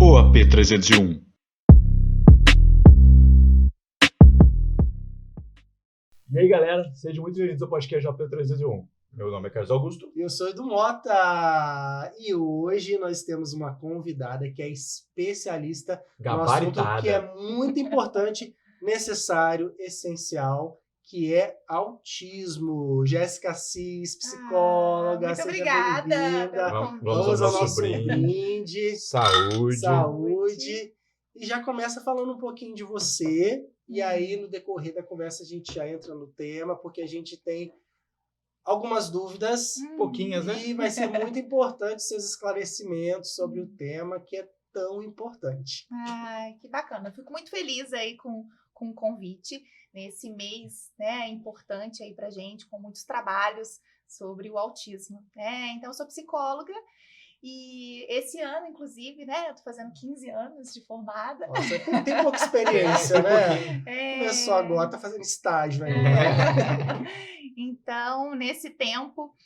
OAP301. E aí, galera, sejam muito bem-vindos ao podcast OAP301. Meu nome é Carlos Augusto. Eu sou Edu Mota e hoje nós temos uma convidada que é especialista no assunto que é muito importante, necessário, essencial, que é autismo. Jéssica Assis, psicóloga, muito seja obrigada bem-vinda. Vamos ao nosso brinde. Saúde. E já começa falando um pouquinho de você, e aí no decorrer da conversa a gente já entra no tema, porque a gente tem algumas dúvidas, pouquinhas, né? E vai ser muito importante seus esclarecimentos sobre o tema que é tão importante. Ai, que bacana. Eu fico muito feliz aí com o convite nesse mês, né, importante aí pra gente, com muitos trabalhos sobre o autismo, né? Então, eu sou psicóloga e esse ano, inclusive, né, eu tô fazendo 15 anos de formada. Nossa, tem pouca experiência, né? Começou agora, tá fazendo estágio ainda. Então, nesse tempo,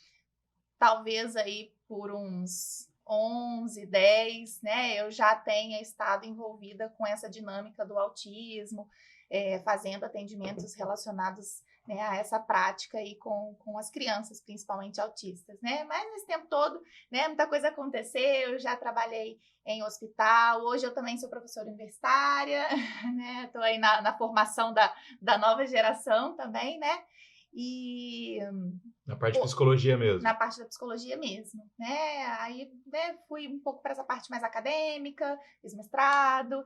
talvez aí por uns 11, 10, né, eu já tenha estado envolvida com essa dinâmica do autismo, fazendo atendimentos relacionados, né, a essa prática aí com as crianças, principalmente autistas, né? Mas nesse tempo todo, né, muita coisa aconteceu, eu já trabalhei em hospital, hoje eu também sou professora universitária, né? Estou aí na formação da nova geração também, né? E na parte de psicologia mesmo. Na parte da psicologia mesmo, né? Aí, né, fui um pouco para essa parte mais acadêmica, fiz mestrado,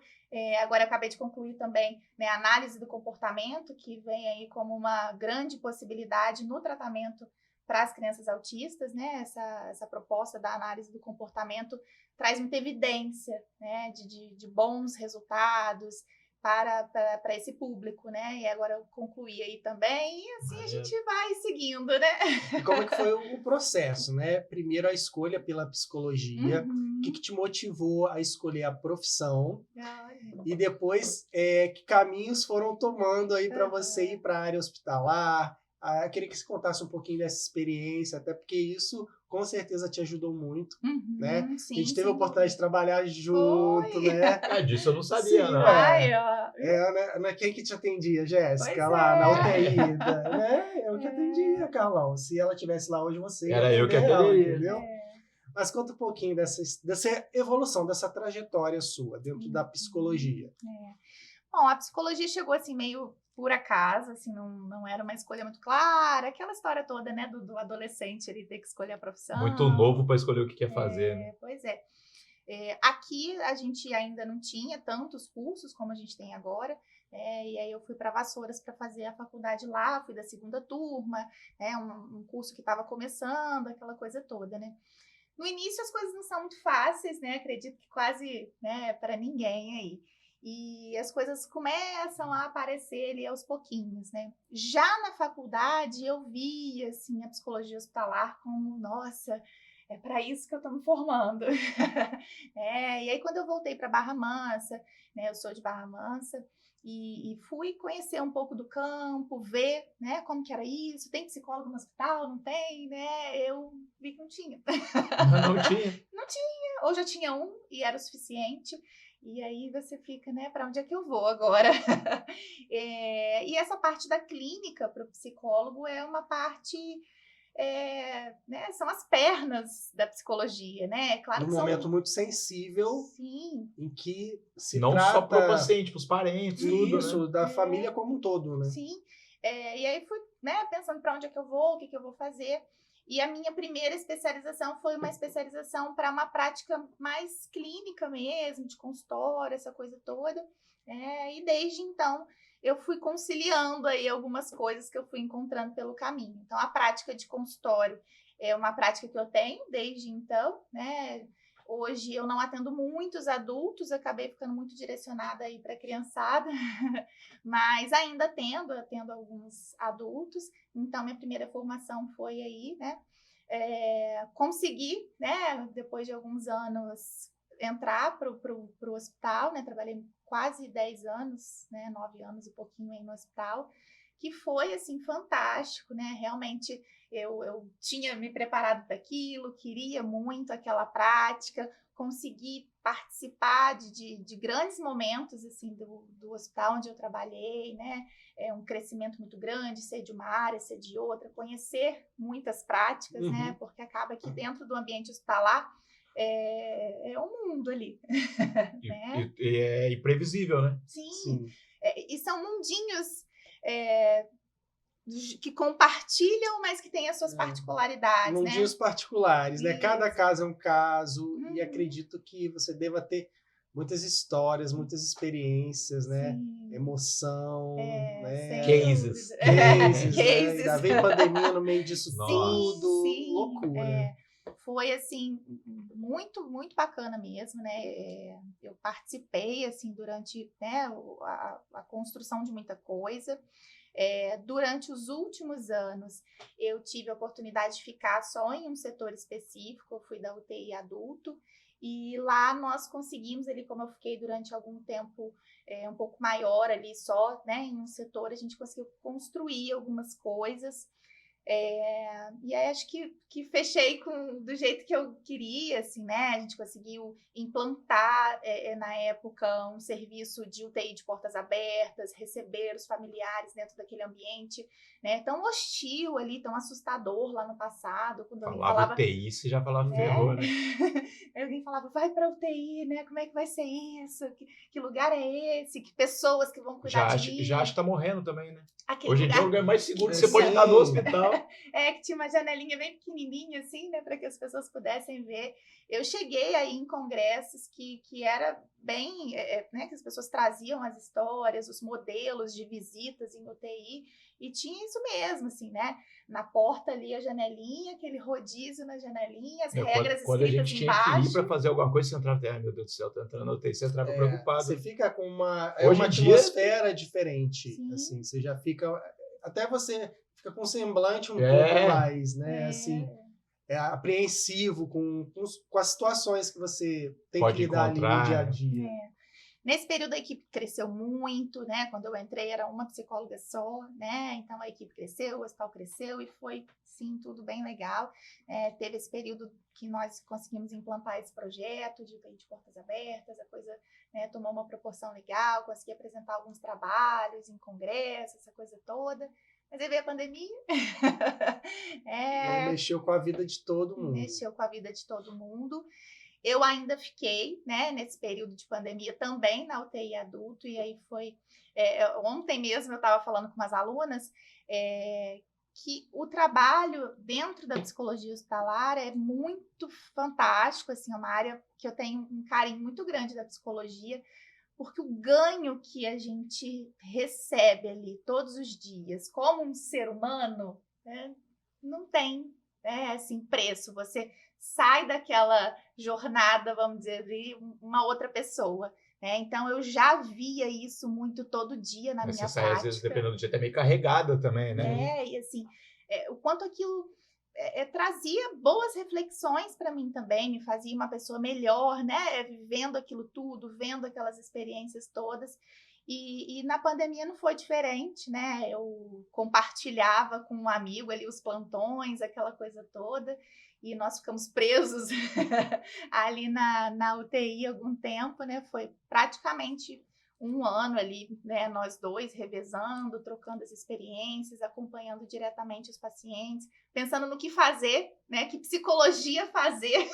agora acabei de concluir também, né, a análise do comportamento, que vem aí como uma grande possibilidade no tratamento para as crianças autistas, né? Essa proposta da análise do comportamento traz muita evidência, né, de bons resultados para esse público, né? E agora eu concluí aí também, e assim a gente vai seguindo, né? E como é que foi o processo, né? Primeiro a escolha pela psicologia, o que te motivou a escolher a profissão? E depois, que caminhos foram tomando aí para você ir para a área hospitalar? Eu queria que você contasse um pouquinho dessa experiência, até porque isso com certeza te ajudou muito, né? Sim, a gente teve a oportunidade de trabalhar junto, né? Disso eu não sabia, Sim, não. Né? Quem que te atendia, Jéssica? Lá na UTI, né? Eu que atendia, Carlão. Se ela estivesse lá hoje, você era eu que atenderia, entendeu? Mas conta um pouquinho dessa evolução, dessa trajetória sua dentro da psicologia. Bom, a psicologia chegou assim meio por acaso, assim, não era uma escolha muito clara, aquela história toda, né, do adolescente ele ter que escolher a profissão. Muito novo para escolher o que quer fazer, né? Pois é. Aqui a gente ainda não tinha tantos cursos como a gente tem agora, e aí eu fui para Vassouras para fazer a faculdade lá, fui da segunda turma, um curso que estava começando, aquela coisa toda, né? No início as coisas não são muito fáceis, né? Acredito que quase, né, para ninguém aí. E as coisas começam a aparecer ali aos pouquinhos, né? Já na faculdade eu vi, assim, a psicologia hospitalar como, nossa, é para isso que eu estou me formando. E aí quando eu voltei para Barra Mansa, né, eu sou de Barra Mansa, e fui conhecer um pouco do campo, ver, né, como que era isso, tem psicólogo no hospital, não tem, né? Eu vi que não tinha. Não tinha? Não tinha, ou já tinha um e era o suficiente. E aí você fica, né, para onde é que eu vou agora? E essa parte da clínica para o psicólogo é uma parte, né, são as pernas da psicologia, né? Claro que momento muito sensível. Sim. Em que se não trata... só para o paciente, para os parentes, isso, tudo, né? da família como um todo, né? Sim. E aí fui, né, pensando para onde é que eu vou, o que eu vou fazer. E a minha primeira especialização foi uma especialização para uma prática mais clínica mesmo, de consultório, essa coisa toda. E desde então eu fui conciliando aí algumas coisas que eu fui encontrando pelo caminho. Então a prática de consultório é uma prática que eu tenho desde então, né? Hoje eu não atendo muitos adultos, acabei ficando muito direcionada aí para a criançada, mas ainda atendo alguns adultos. Então, minha primeira formação foi aí, né? Consegui, né, depois de alguns anos, entrar para o hospital, né? Trabalhei quase 10 anos, né? 9 anos e pouquinho aí no hospital, que foi, assim, fantástico, né? Realmente, eu tinha me preparado para aquilo, queria muito aquela prática, consegui participar de grandes momentos assim do hospital onde eu trabalhei, né? Um crescimento muito grande, ser de uma área, ser de outra, conhecer muitas práticas, né? Porque acaba que dentro do ambiente hospitalar é um mundo ali. Né? E é imprevisível, né? Sim. E são mundinhos que compartilham, mas que têm as suas particularidades, mundinhos né? particulares, né? Cada caso é um caso, e Uhum. acredito que você deva ter muitas histórias, muitas experiências, né? Sim. Emoção, né? Cases. Cases, né? Cases. Ainda vem pandemia no meio disso Nossa. tudo, Sim. loucura. Foi, assim, muito, muito bacana mesmo, né? Eu participei, assim, durante, né, a construção de muita coisa. Durante os últimos anos, eu tive a oportunidade de ficar só em um setor específico, eu fui da UTI adulto, e lá nós conseguimos, ali, como eu fiquei durante algum tempo um pouco maior ali só, né, em um setor, a gente conseguiu construir algumas coisas. E aí acho que fechei do jeito que eu queria, assim, né? A gente conseguiu implantar na época um serviço de UTI de portas abertas, receber os familiares dentro daquele ambiente, né? Tão hostil ali, tão assustador lá no passado, quando alguém falava UTI, você já falava ferrou, né? Alguém falava, vai para UTI, né? Como é que vai ser isso? Que lugar é esse? Que pessoas que vão cuidar de mim? Já acha que tá morrendo também, né? Aquele Hoje em dia é o lugar lugar mais seguro que Sim. você pode estar no hospital. que tinha uma janelinha bem pequenininha, assim, né, para que as pessoas pudessem ver. Eu cheguei aí em congressos que era bem, né, que as pessoas traziam as histórias, os modelos de visitas em UTI, e tinha isso mesmo, assim, né, na porta ali a janelinha, aquele rodízio na janelinha, as regras Quando a escritas gente tinha que ir embaixo. para fazer alguma coisa, você entrava, ai meu Deus do céu, tá entrando na UTI, você entrava preocupado. Você fica com uma Hoje em dia, atmosfera diferente, Sim. assim, você já fica, até você fica com um semblante um pouco mais, né, assim, apreensivo com as situações que você tem pode que lidar encontrar, ali no dia a dia. Nesse período a equipe cresceu muito, né? Quando eu entrei era uma psicóloga só, né? Então a equipe cresceu, o hospital cresceu e foi, sim, tudo bem legal. Teve esse período que nós conseguimos implantar esse projeto de UTI de portas abertas, a coisa, né, tomou uma proporção legal, consegui apresentar alguns trabalhos em congresso, essa coisa toda. Mas aí veio a pandemia. Mexeu com a vida de todo mundo. Mexeu com a vida de todo mundo. Eu ainda fiquei, né, nesse período de pandemia também na UTI adulto, e aí foi... ontem mesmo eu estava falando com umas alunas que o trabalho dentro da psicologia hospitalar é muito fantástico, assim, é uma área que eu tenho um carinho muito grande da psicologia, porque o ganho que a gente recebe ali todos os dias como um ser humano, né, não tem, né, assim, preço. Você sai daquela jornada, vamos dizer, de uma outra pessoa. Então, eu já via isso muito todo dia na minha Você sai, prática. às vezes, dependendo do dia, até meio carregada também, né? E assim, o quanto aquilo trazia boas reflexões para mim também, me fazia uma pessoa melhor, né? Vivendo aquilo tudo, vendo aquelas experiências todas. E na pandemia não foi diferente, né? Eu compartilhava com um amigo ali os plantões, aquela coisa toda, e nós ficamos presos ali na UTI algum tempo, né? Foi praticamente um ano ali, né, nós dois revezando, trocando as experiências, acompanhando diretamente os pacientes, pensando no que fazer, né, que psicologia fazer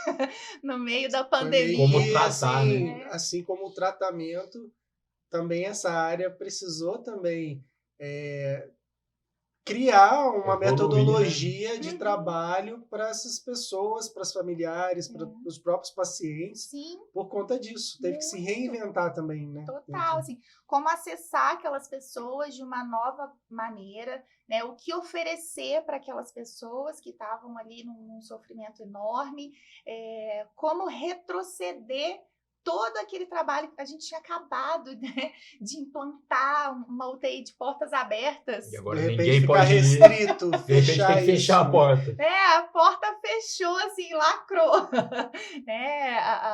no meio da pandemia. Como tratar, assim, né? assim como o tratamento, também essa área precisou também criar uma Evoluir, metodologia, né? de trabalho para essas pessoas, para os familiares, para os próprios pacientes. Sim. Por conta disso. Teve que se reinventar também, né? Total, assim, como acessar aquelas pessoas de uma nova maneira, né? O que oferecer para aquelas pessoas que estavam ali num sofrimento enorme, como retroceder todo aquele trabalho que a gente tinha acabado, né, de implantar uma UTI de portas abertas. E agora de repente ninguém ficar pode restrito, de repente tem que fechar a porta. A porta fechou, assim, lacrou.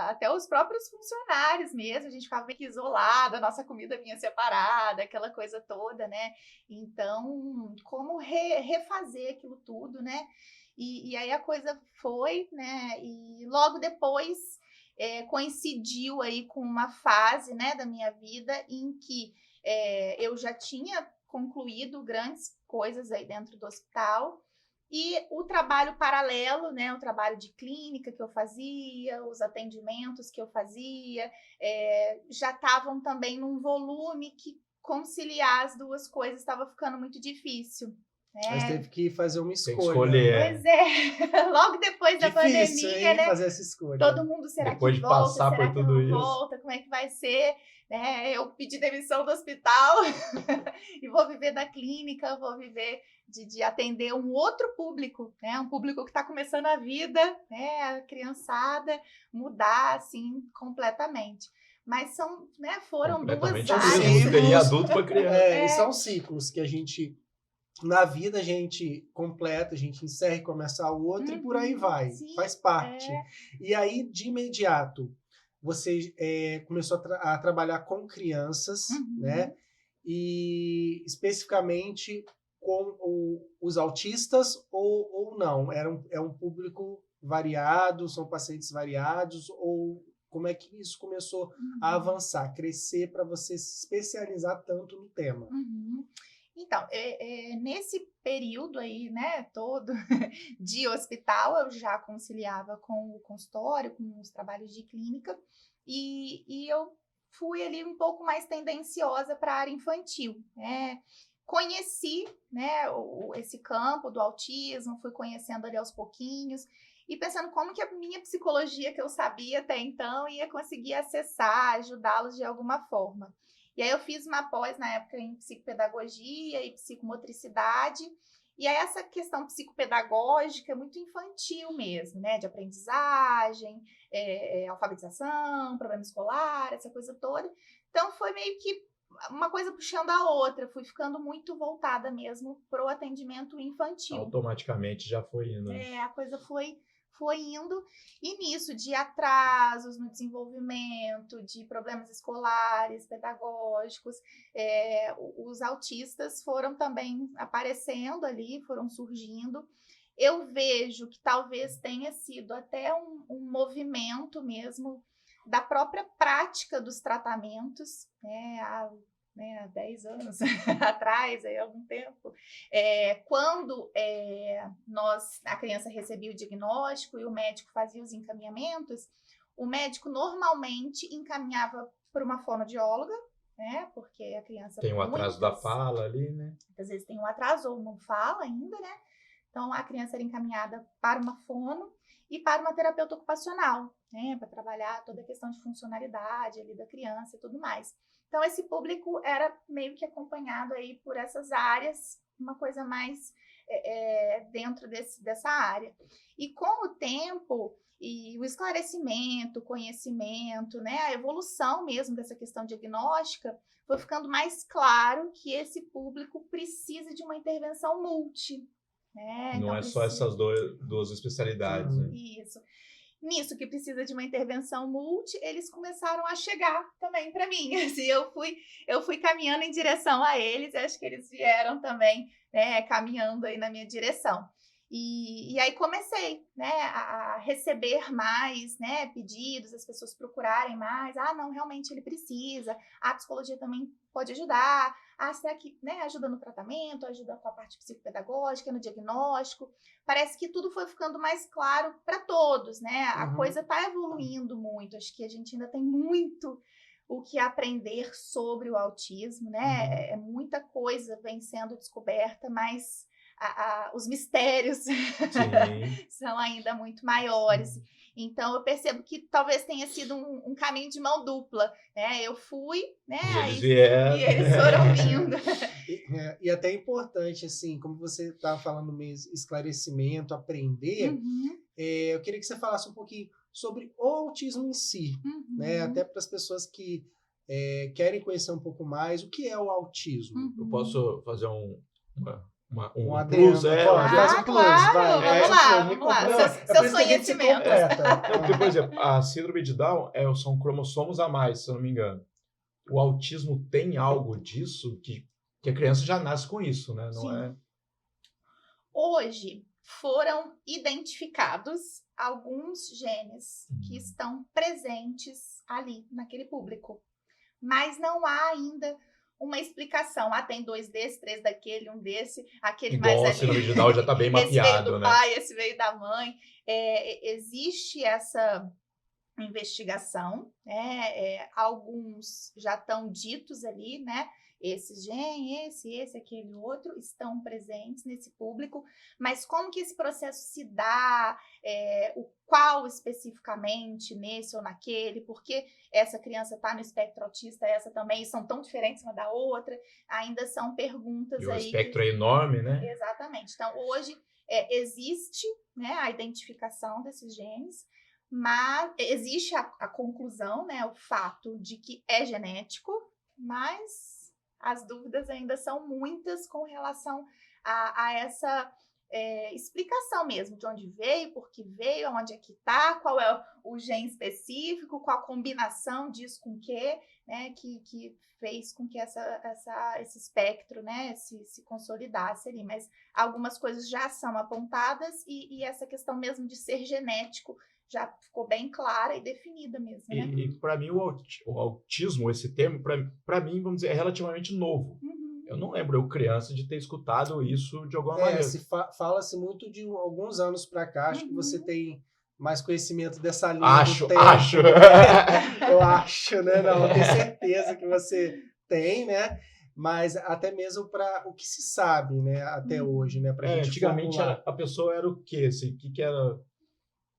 Até os próprios funcionários mesmo, a gente ficava meio que isolada, a nossa comida vinha separada, aquela coisa toda, né? Então, como refazer aquilo tudo, né? E aí a coisa foi, né? E logo depois coincidiu aí com uma fase, né, da minha vida em que eu já tinha concluído grandes coisas aí dentro do hospital. E o trabalho paralelo, né, o trabalho de clínica que eu fazia, os atendimentos que eu fazia, já estavam também num volume que conciliar as duas coisas estava ficando muito difícil. Mas teve que fazer uma Tem que escolha. escolher. Pois é, logo depois da Difícil, pandemia, hein, né? fazer essa escolha. Todo mundo, será Depois que de volta? passar Será por que tudo não isso. volta? Como é que vai ser? Eu pedi demissão do hospital e vou viver da clínica, vou viver de atender um outro público, né? Um público que está começando a vida, né? A criançada, mudar, assim, completamente. Mas foram duas Completamente áreas. mesmo, TI adulto para criança. E são ciclos que a gente, na vida, a gente completa, a gente encerra e começa outro, e por aí vai. Sim, Faz parte. E aí, de imediato, você começou a trabalhar com crianças, né? E especificamente com os autistas ou não? É um público variado, são pacientes variados, ou como é que isso começou a avançar, crescer para você se especializar tanto no tema? Então, nesse período aí, né, todo de hospital, eu já conciliava com o consultório, com os trabalhos de clínica, e eu fui ali um pouco mais tendenciosa para a área infantil, né? Conheci, né, esse campo do autismo, fui conhecendo ali aos pouquinhos, e pensando como que a minha psicologia, que eu sabia até então, ia conseguir acessar, ajudá-los de alguma forma. E aí eu fiz uma pós na época em psicopedagogia e psicomotricidade. E aí essa questão psicopedagógica é muito infantil mesmo, né? De aprendizagem, alfabetização, problema escolar, essa coisa toda. Então foi meio que uma coisa puxando a outra. Fui ficando muito voltada mesmo para o atendimento infantil. Automaticamente já foi indo. A coisa foi indo, e nisso, de atrasos no desenvolvimento, de problemas escolares, pedagógicos, os autistas foram também aparecendo ali, foram surgindo. Eu vejo que talvez tenha sido até um movimento mesmo da própria prática dos tratamentos, né, há 10 anos atrás, aí, algum tempo, quando a criança recebia o diagnóstico e o médico fazia os encaminhamentos, o médico normalmente encaminhava para uma fonoaudióloga, né, porque a criança... Tem um atraso da fala ali, né? Às vezes tem um atraso ou não fala ainda, né? Então, a criança era encaminhada para uma fono e para uma terapeuta ocupacional, né, para trabalhar toda a questão de funcionalidade ali da criança e tudo mais. Então, esse público era meio que acompanhado aí por essas áreas, uma coisa mais dentro dessa área. E com o tempo e o esclarecimento, o conhecimento, né, a evolução mesmo dessa questão diagnóstica, foi ficando mais claro que esse público precisa de uma intervenção multi. Né? Não então, só essas duas especialidades. Né? Isso. Nisso que precisa de uma intervenção multi, eles começaram a chegar também para mim. Assim, eu fui caminhando em direção a eles, acho que eles vieram também, né, caminhando aí na minha direção. E aí comecei, né, a receber mais, né, pedidos, as pessoas procurarem mais. Não, realmente ele precisa. A psicologia também pode ajudar. Será que, né, ajuda no tratamento, ajuda com a parte psicopedagógica, no diagnóstico? Parece que tudo foi ficando mais claro para todos, né? A coisa está evoluindo muito. Acho que a gente ainda tem muito o que aprender sobre o autismo, né? Muita coisa vem sendo descoberta, mas os mistérios são ainda muito maiores. Então, eu percebo que talvez tenha sido um caminho de mão dupla, né? Eu fui, né? E eles foram vindo. E até é importante, assim, como você estava falando mesmo, esclarecimento, aprender, eu queria que você falasse um pouquinho sobre o autismo em si, né? Até para as pessoas que querem conhecer um pouco mais o que é o autismo. Eu posso fazer um adendo, plus, faz um plus, claro, vai. Vamos lá. Seus conhecimentos. Porque, por exemplo, a síndrome de Down são cromossomos a mais, se eu não me engano. O autismo tem algo disso que a criança já nasce com isso, né? Não Sim. é? Hoje, foram identificados alguns genes que estão presentes ali naquele público. Mas não há ainda uma explicação. Tem 2 desse, 3 daquele, um desse, aquele Igual mais a síndrome de Down já está bem esse veio mapeado, do né? pai, esse veio da mãe. Existe essa investigação, né? Alguns já estão ditos ali, né? Esse gene, esse, aquele outro, estão presentes nesse público, mas como que esse processo se dá, o qual especificamente, nesse ou naquele, porque essa criança está no espectro autista, essa também, e são tão diferentes uma da outra, ainda são perguntas E o aí. espectro é enorme, né? Exatamente. Então, hoje, existe, né, a identificação desses genes, mas existe a conclusão, né, o fato de que é genético, mas as dúvidas ainda são muitas com relação a essa explicação mesmo, de onde veio, por que veio, aonde é que está, qual é o gene específico, qual a combinação disso com o quê, né, que fez com que esse espectro, né, se consolidasse ali. Mas algumas coisas já são apontadas e essa questão mesmo de ser genético já ficou bem clara e definida mesmo, né? E para mim, o autismo, esse termo, para mim, vamos dizer, é relativamente novo. Uhum. Eu não lembro, eu criança, de ter escutado isso de alguma maneira. Fala-se muito de alguns anos para cá, acho que você tem mais conhecimento dessa linha Acho. Eu acho, né? Não, eu tenho certeza que você tem, né? Mas até mesmo para o que se sabe, né? Até hoje, né? Pra gente antigamente a pessoa era o quê? Assim, o que era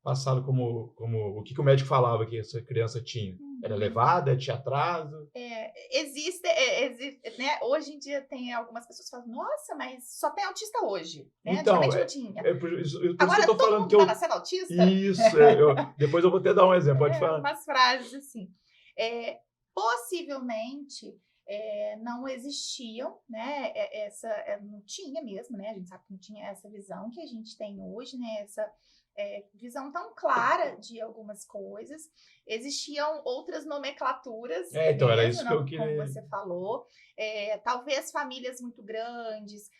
passado como o que o médico falava que essa criança tinha? Era levada, tinha atraso? Existe, né? Hoje em dia tem algumas pessoas que falam, nossa, mas só tem autista hoje, né? Então, antigamente não tinha. por isso Agora que eu tô todo falando mundo que tá nascendo autista? Isso, depois eu vou até dar um exemplo, pode falar. Umas frases assim. Possivelmente não existiam, né? Não tinha mesmo, né? A gente sabe que não tinha essa visão que a gente tem hoje, né? Essa visão tão clara de algumas coisas. Existiam outras nomenclaturas, então, mesmo, era isso que eu como queria. você falou. Talvez famílias muito grandes,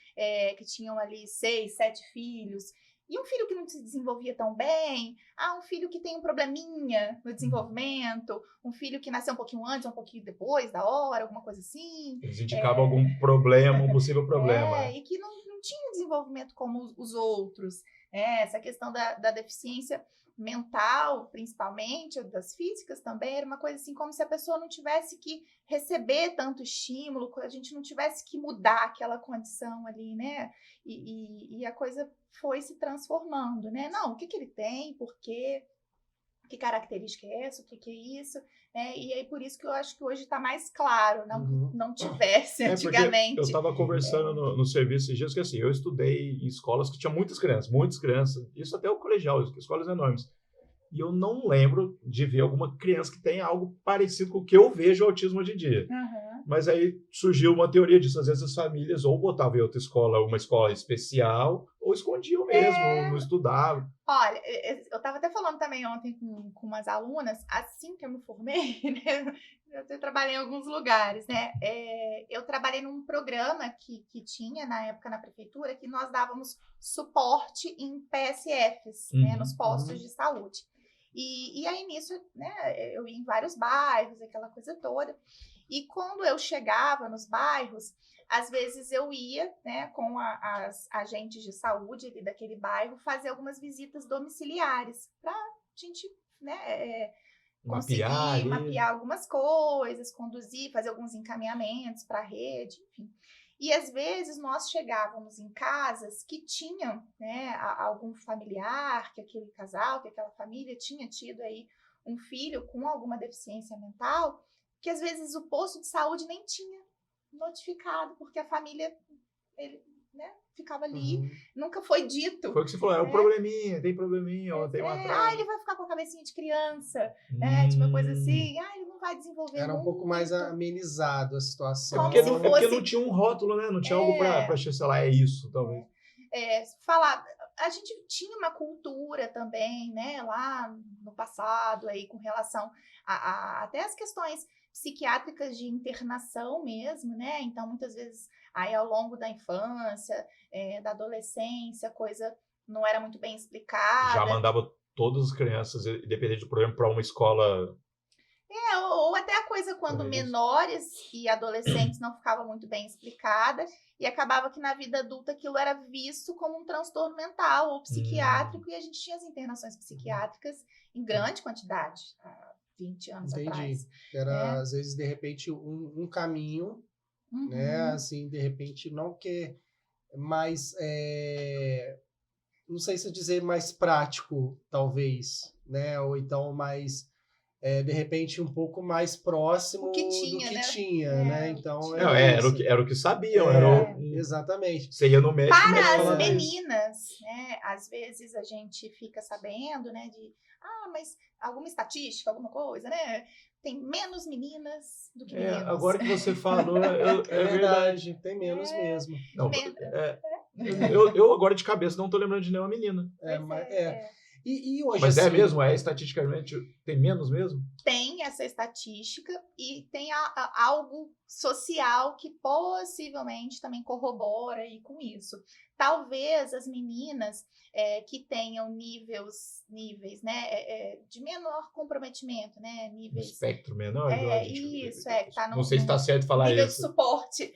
que tinham ali 6, 7 filhos. E um filho que não se desenvolvia tão bem, um filho que tem um probleminha no desenvolvimento, um filho que nasceu um pouquinho antes, um pouquinho depois da hora, alguma coisa assim. Eles indicavam algum problema, um possível problema. E que não tinha desenvolvimento como os outros. Essa questão da deficiência mental, principalmente, ou das físicas também, era uma coisa assim, como se a pessoa não tivesse que receber tanto estímulo, a gente não tivesse que mudar aquela condição ali, né? E a coisa foi se transformando, né? Não, o que ele tem, por quê? Que característica é essa? O que é isso? E aí, por isso que eu acho que hoje está mais claro, não tivesse antigamente. Eu estava conversando no serviço esses dias, que assim, eu estudei em escolas que tinham muitas crianças, isso até o colegial, escolas enormes. E eu não lembro de ver alguma criança que tenha algo parecido com o que eu vejo o autismo hoje em dia. Mas aí surgiu uma teoria disso. Às vezes as famílias ou botavam em outra escola, uma escola especial, ou escondiam mesmo, não estudavam. Olha, eu estava até falando também ontem com umas alunas, assim que eu me formei, né? Eu trabalhei em alguns lugares, né? Eu trabalhei num programa que tinha na época na prefeitura, que nós dávamos suporte em PSFs, né? Nos postos de saúde. E aí nisso, né? Eu ia em vários bairros, aquela coisa toda. E quando eu chegava nos bairros, às vezes eu ia, né, com as agentes de saúde ali daquele bairro, fazer algumas visitas domiciliares para a gente, né, conseguir mapear algumas coisas, conduzir, fazer alguns encaminhamentos para a rede, enfim. E às vezes nós chegávamos em casas que tinham, né, algum familiar, que aquele casal, que aquela família tinha tido aí um filho com alguma deficiência mental, que às vezes o posto de saúde nem tinha notificado, porque a família né, ficava ali, nunca foi dito. Foi o que você falou, tem probleminha, ou tem um atraso. Ele vai ficar com a cabecinha de criança, tipo uma coisa assim, ele não vai desenvolver Era um pouco mais amenizado a situação. Porque não tinha um rótulo, né? Não tinha algo para sei lá, é isso, talvez. Falar, a gente tinha uma cultura também, né, lá no passado, aí, com relação até as questões psiquiátricas de internação mesmo, né? Então, muitas vezes, aí ao longo da infância, da adolescência, a coisa não era muito bem Já explicada. mandava todas as crianças, independente do problema, para uma escola. Ou até a coisa quando É isso. menores e adolescentes não ficava muito bem explicada e acabava que na vida adulta aquilo era visto como um transtorno mental ou psiquiátrico e a gente tinha as internações psiquiátricas em grande quantidade há 20 anos Entendi. atrás. Era, às vezes, de repente, um caminho, né? Assim, de repente, não que mais, não sei se eu dizer mais prático, talvez, né? Ou então mais, de repente, um pouco mais próximo O que do tinha, que né? tinha, né? O que Então, tinha. Não, era o que sabiam. Exatamente. Você ia no médico, o médico Para as falava isso. meninas, né? Às vezes a gente fica sabendo, né? Mas alguma estatística, alguma coisa, né? Tem menos meninas do que meninos. Agora que você falou, É verdade, tem menos mesmo. Não, eu agora de cabeça não tô lembrando de nenhuma menina. E hoje, Mas assim, mesmo? Estatisticamente tem menos mesmo? Tem essa estatística e tem algo social que possivelmente também corrobora aí com isso. Talvez as meninas que tenham níveis, né, de menor comprometimento, né, níveis... espectro menor? Que tá não sei se está certo falar nível isso. de suporte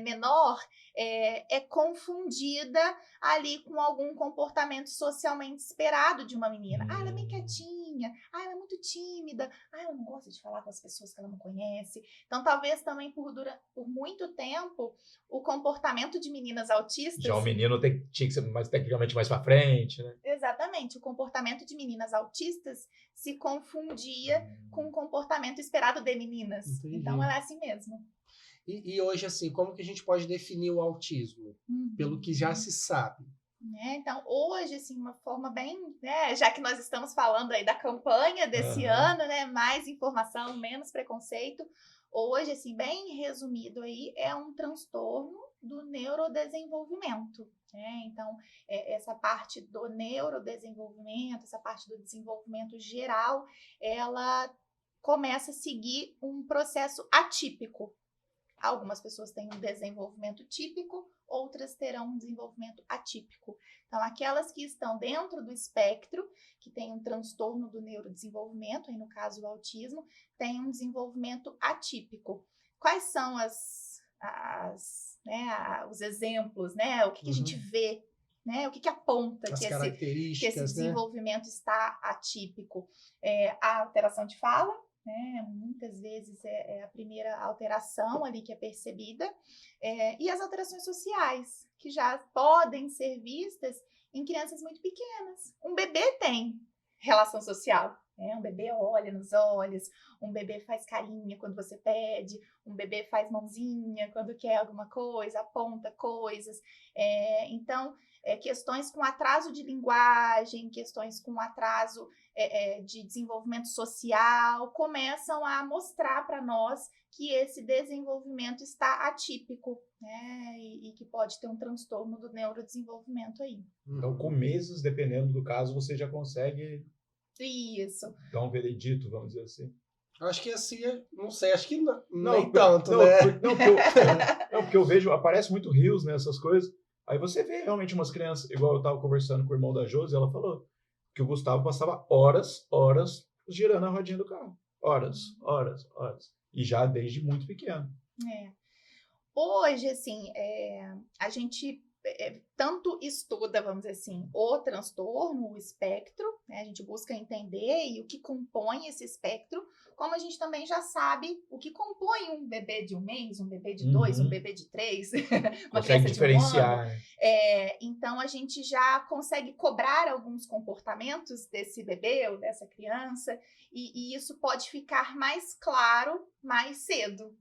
menor, é confundida ali com algum comportamento socialmente esperado de uma menina. Ela é bem quietinha, ela é muito tímida, ela não gosta de falar com as pessoas que ela não conhece. Então, talvez também por muito tempo, o comportamento de meninas autistas... Já o menino tinha que ser tecnicamente mais para frente, né? Exatamente. O comportamento de meninas autistas se confundia com o comportamento esperado de meninas. Entendi. Então, ela é assim mesmo. E hoje, assim, como que a gente pode definir o autismo? Pelo que já se sabe. Então, hoje, assim, uma forma bem, né, já que nós estamos falando aí da campanha desse ano, né, mais informação, menos preconceito, hoje, assim, bem resumido aí, é um transtorno do neurodesenvolvimento, né? Então, essa parte do neurodesenvolvimento, essa parte do desenvolvimento geral, ela começa a seguir um processo atípico. Algumas pessoas têm um desenvolvimento típico, outras terão um desenvolvimento atípico. Então, aquelas que estão dentro do espectro, que têm um transtorno do neurodesenvolvimento, aí no caso o autismo, têm um desenvolvimento atípico. Quais são os exemplos, né? O que a gente vê, né? O que aponta que esse desenvolvimento está atípico? A alteração de fala, né? Muitas vezes é a primeira alteração ali que é percebida, e as alterações sociais, que já podem ser vistas em crianças muito pequenas. Um bebê tem relação social, né? Um bebê olha nos olhos, um bebê faz carinha quando você pede, um bebê faz mãozinha quando quer alguma coisa, aponta coisas. Então, questões com atraso de linguagem, questões com atraso de desenvolvimento social, começam a mostrar para nós que esse desenvolvimento está atípico, né? E que pode ter um transtorno do neurodesenvolvimento aí. Então, com meses, dependendo do caso, você já consegue dar um veredito, vamos dizer assim. Acho que assim, não sei, acho que nem tanto, né? Porque eu vejo, aparece muito rios nessas coisas, aí você vê realmente umas crianças, igual eu estava conversando com o irmão da Josi, ela falou que o Gustavo passava horas girando a rodinha do carro. Horas. E já desde muito pequeno. Hoje, assim, a gente tanto estuda, vamos dizer assim, o transtorno, o espectro, né? A gente busca entender e o que compõe esse espectro, como a gente também já sabe o que compõe um bebê de 1 mês, um bebê de 2, um bebê de 3, uma criança diferenciar. de 1 ano. Então, a gente já consegue cobrar alguns comportamentos desse bebê ou dessa criança, e isso pode ficar mais claro mais cedo.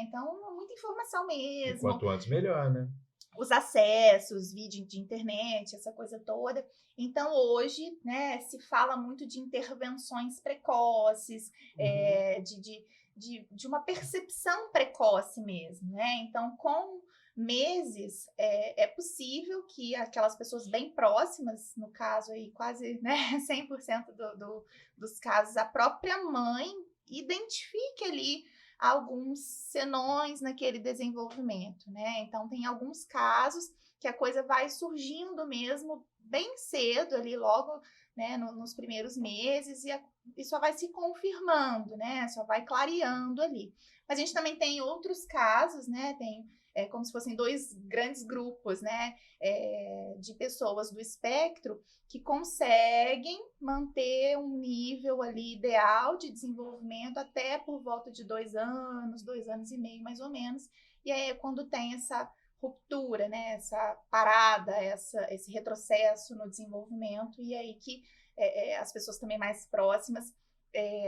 Então, muita informação mesmo. E quanto antes, melhor, né? Os acessos, vídeo de internet, essa coisa toda. Então, hoje, né, se fala muito de intervenções precoces, de uma percepção precoce mesmo, né? Então, com meses, é possível que aquelas pessoas bem próximas, no caso aí quase, né, 100% dos casos, a própria mãe identifique ali alguns senões naquele desenvolvimento, né? Então, tem alguns casos que a coisa vai surgindo mesmo bem cedo ali, logo, né, nos primeiros meses, e só vai se confirmando, né, só vai clareando ali. Mas a gente também tem outros casos, né, tem como se fossem dois grandes grupos, né, de pessoas do espectro que conseguem manter um nível ali ideal de desenvolvimento até por volta de 2 anos, 2 anos e meio, mais ou menos. E aí é quando tem essa ruptura, né, essa parada, esse retrocesso no desenvolvimento, e aí que as pessoas também mais próximas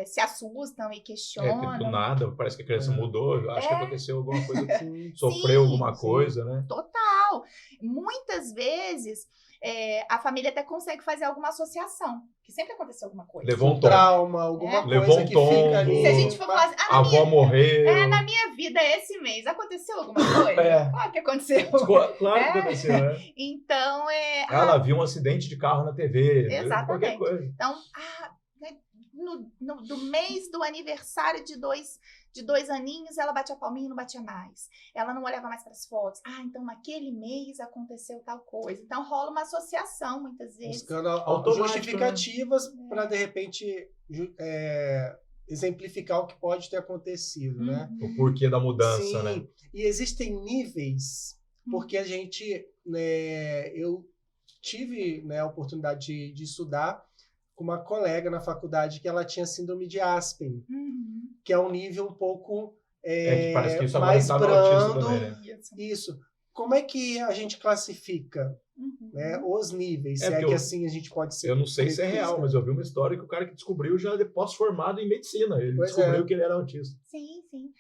se assustam e Que do questionam. nada, parece que a criança mudou, eu acho que aconteceu alguma coisa, Sim. sofreu alguma sim. coisa, né? Total. Muitas vezes a família até consegue fazer alguma associação, que sempre aconteceu alguma coisa. Levou um tombo. Trauma, alguma Levou coisa um que tombo. fica ali. Se a gente for falar assim, A avó morreu. na minha vida esse mês aconteceu alguma coisa? É. Claro que aconteceu. Claro que É. aconteceu, né? Então, Ela viu um acidente de carro na TV. Exatamente. Qualquer coisa. Então, né, do mês do aniversário de 2 aninhos, ela batia a palminha e não batia mais. Ela não olhava mais para as fotos. Então naquele mês aconteceu tal coisa. Então rola uma associação, muitas vezes. Buscando Automático, justificativas para, de repente, exemplificar o que pode ter acontecido, né? O porquê da mudança, Sim. né? E existem níveis, porque a gente, né, eu tive, né, a oportunidade de estudar com uma colega na faculdade que ela tinha síndrome de Aspen, que é um nível um pouco que parece que isso mais agora tá no autismo brando. também, né? Isso. Como é que a gente classifica, né, os níveis? Se é que assim a gente pode ser. Eu não sei se é real, mas eu vi uma história que o cara que descobriu já é pós-formado em medicina. Ele descobriu que ele era autista. Sim, sim.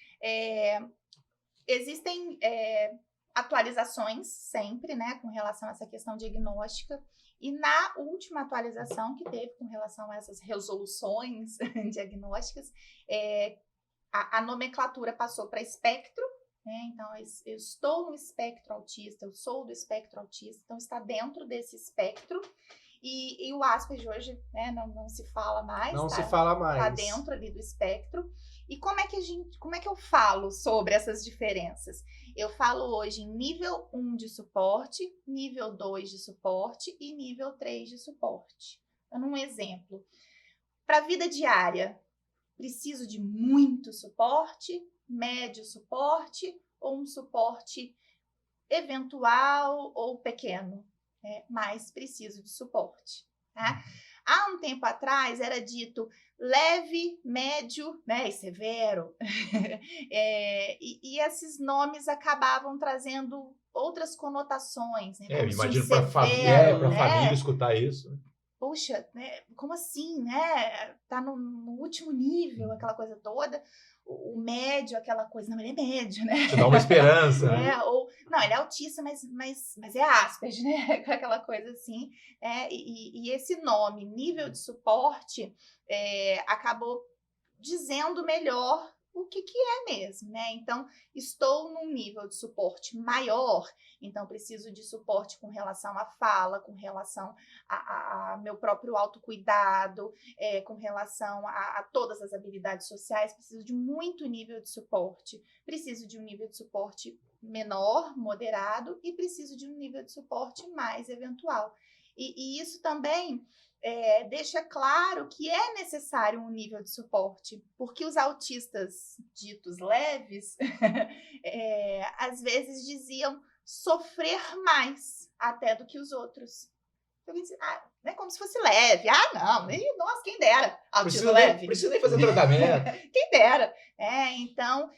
Existem atualizações sempre, né, com relação a essa questão diagnóstica. E na última atualização que teve com relação a essas resoluções diagnósticas, a nomenclatura passou para espectro, né? Então, eu estou no espectro autista, eu sou do espectro autista, então está dentro desse espectro. E o Asperger hoje, né, não se fala mais. Não se fala mais. Está dentro ali do espectro. E como é que eu falo sobre essas diferenças? Eu falo hoje em nível 1 de suporte, nível 2 de suporte e nível 3 de suporte. Dando um exemplo. Para a vida diária, preciso de muito suporte, médio suporte ou um suporte eventual ou pequeno, né? Mas preciso de suporte, tá? Há um tempo atrás era dito leve, médio, né, e severo. E esses nomes acabavam trazendo outras conotações, né? Eu imagino para família escutar isso. Poxa, né? Como assim, né? Tá no último nível, aquela coisa toda. O médio, aquela coisa, não, ele é médio, né? Te dá uma esperança. Não, ele é autista, mas é Asperger, né? Aquela coisa assim. E esse nome, nível de suporte, acabou dizendo melhor o que é mesmo, né? Então, estou num nível de suporte maior, então preciso de suporte com relação à fala, com relação a meu próprio autocuidado, com relação a todas as habilidades sociais, preciso de muito nível de suporte. Preciso de um nível de suporte menor, moderado, e preciso de um nível de suporte mais eventual. E isso também deixa claro que é necessário um nível de suporte, porque os autistas ditos leves, às vezes diziam sofrer mais até do que os outros. Então, é como se fosse leve. Não, nossa, quem dera, autismo leve. Precisa nem fazer tratamento. Quem dera. Então,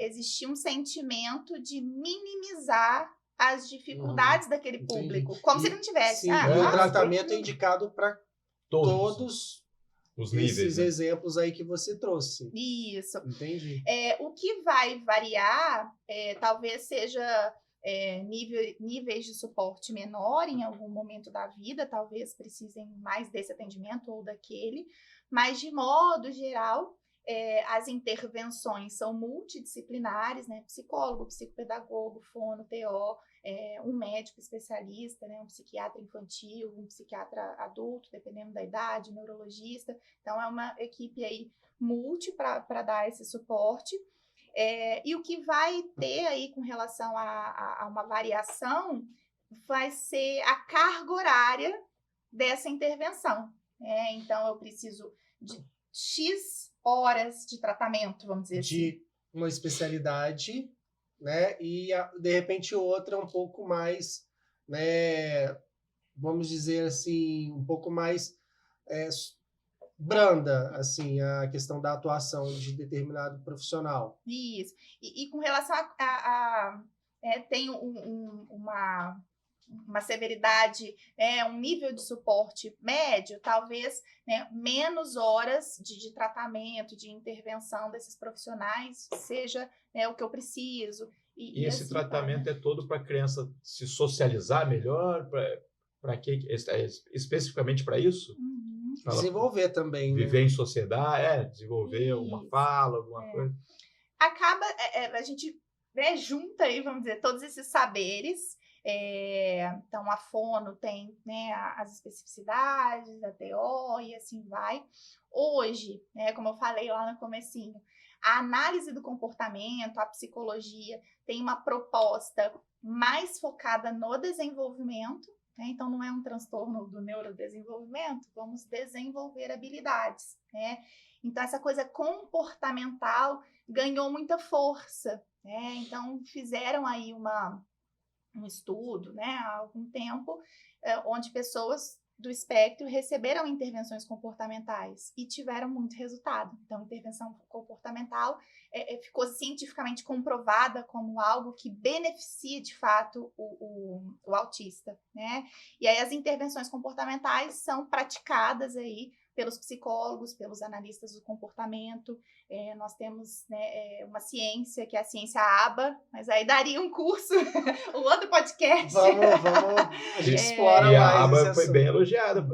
existia um sentimento de minimizar as dificuldades daquele público, como se ele não tivesse. Sim, o tratamento é indicado para todos os níveis, esses exemplos aí que você trouxe. Isso. Entendi. O que vai variar, talvez seja níveis de suporte menor em algum momento da vida, talvez precisem mais desse atendimento ou daquele, mas de modo geral, as intervenções são multidisciplinares, né? Psicólogo, psicopedagogo, fono, TO, um médico especialista, né? Um psiquiatra infantil, um psiquiatra adulto, dependendo da idade, neurologista. Então, é uma equipe aí multi para dar esse suporte. E o que vai ter aí com relação a uma variação vai ser a carga horária dessa intervenção. Então, eu preciso de X horas de tratamento, vamos dizer assim. De uma especialidade, né? E, de repente, outra um pouco mais, né? Vamos dizer assim, um pouco mais branda, assim, a questão da atuação de determinado profissional. Isso. E com relação tem uma severidade, um nível de suporte médio, talvez, né, menos horas de tratamento, de intervenção desses profissionais seja, né, o que eu preciso. E esse assim, tratamento é todo para a criança se socializar melhor? Para que especificamente para isso? Desenvolver também, viver né? em sociedade, desenvolver uma fala, alguma coisa. Acaba, a gente, né, junta aí, vamos dizer, todos esses saberes. Então, a fono tem, né, as especificidades, a TO e assim vai. Hoje, né, como eu falei lá no comecinho, a análise do comportamento, a psicologia tem uma proposta mais focada no desenvolvimento, né? Então, não é um transtorno do neurodesenvolvimento, vamos desenvolver habilidades, né? Então, essa coisa comportamental ganhou muita força, né? Então, fizeram aí um estudo, né, há algum tempo, onde pessoas do espectro receberam intervenções comportamentais e tiveram muito resultado. Então, intervenção comportamental ficou cientificamente comprovada como algo que beneficia, de fato, o autista, né? E aí as intervenções comportamentais são praticadas aí pelos psicólogos, pelos analistas do comportamento. Nós temos, né, uma ciência, que é a ciência ABA, mas aí daria um curso, um outro podcast. Vamos, a gente explora e mais a ABA esse foi assunto. bem elogiada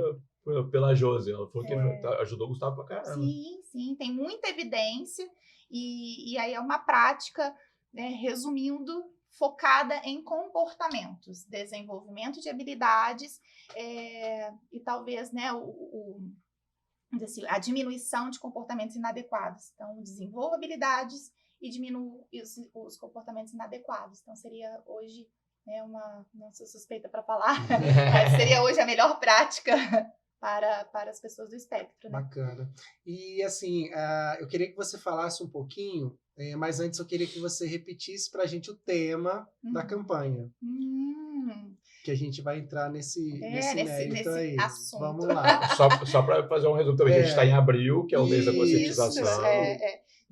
pela Josi. Ela falou que ajudou o Gustavo pra caramba. Sim, tem muita evidência. E aí é uma prática, né, resumindo, focada em comportamentos, desenvolvimento de habilidades e talvez, né, assim, a diminuição de comportamentos inadequados. Então, desenvolva habilidades e diminua os comportamentos inadequados. Então, seria hoje, né, não sou suspeita para falar, mas seria hoje a melhor prática para as pessoas do espectro. Né? Bacana. E, assim, eu queria que você falasse um pouquinho, mas antes eu queria que você repetisse para a gente o tema da campanha. Que a gente vai entrar nesse mérito aí. Assunto. Vamos lá. Só para fazer um resumo também, a gente está em abril, que é o mês da conscientização.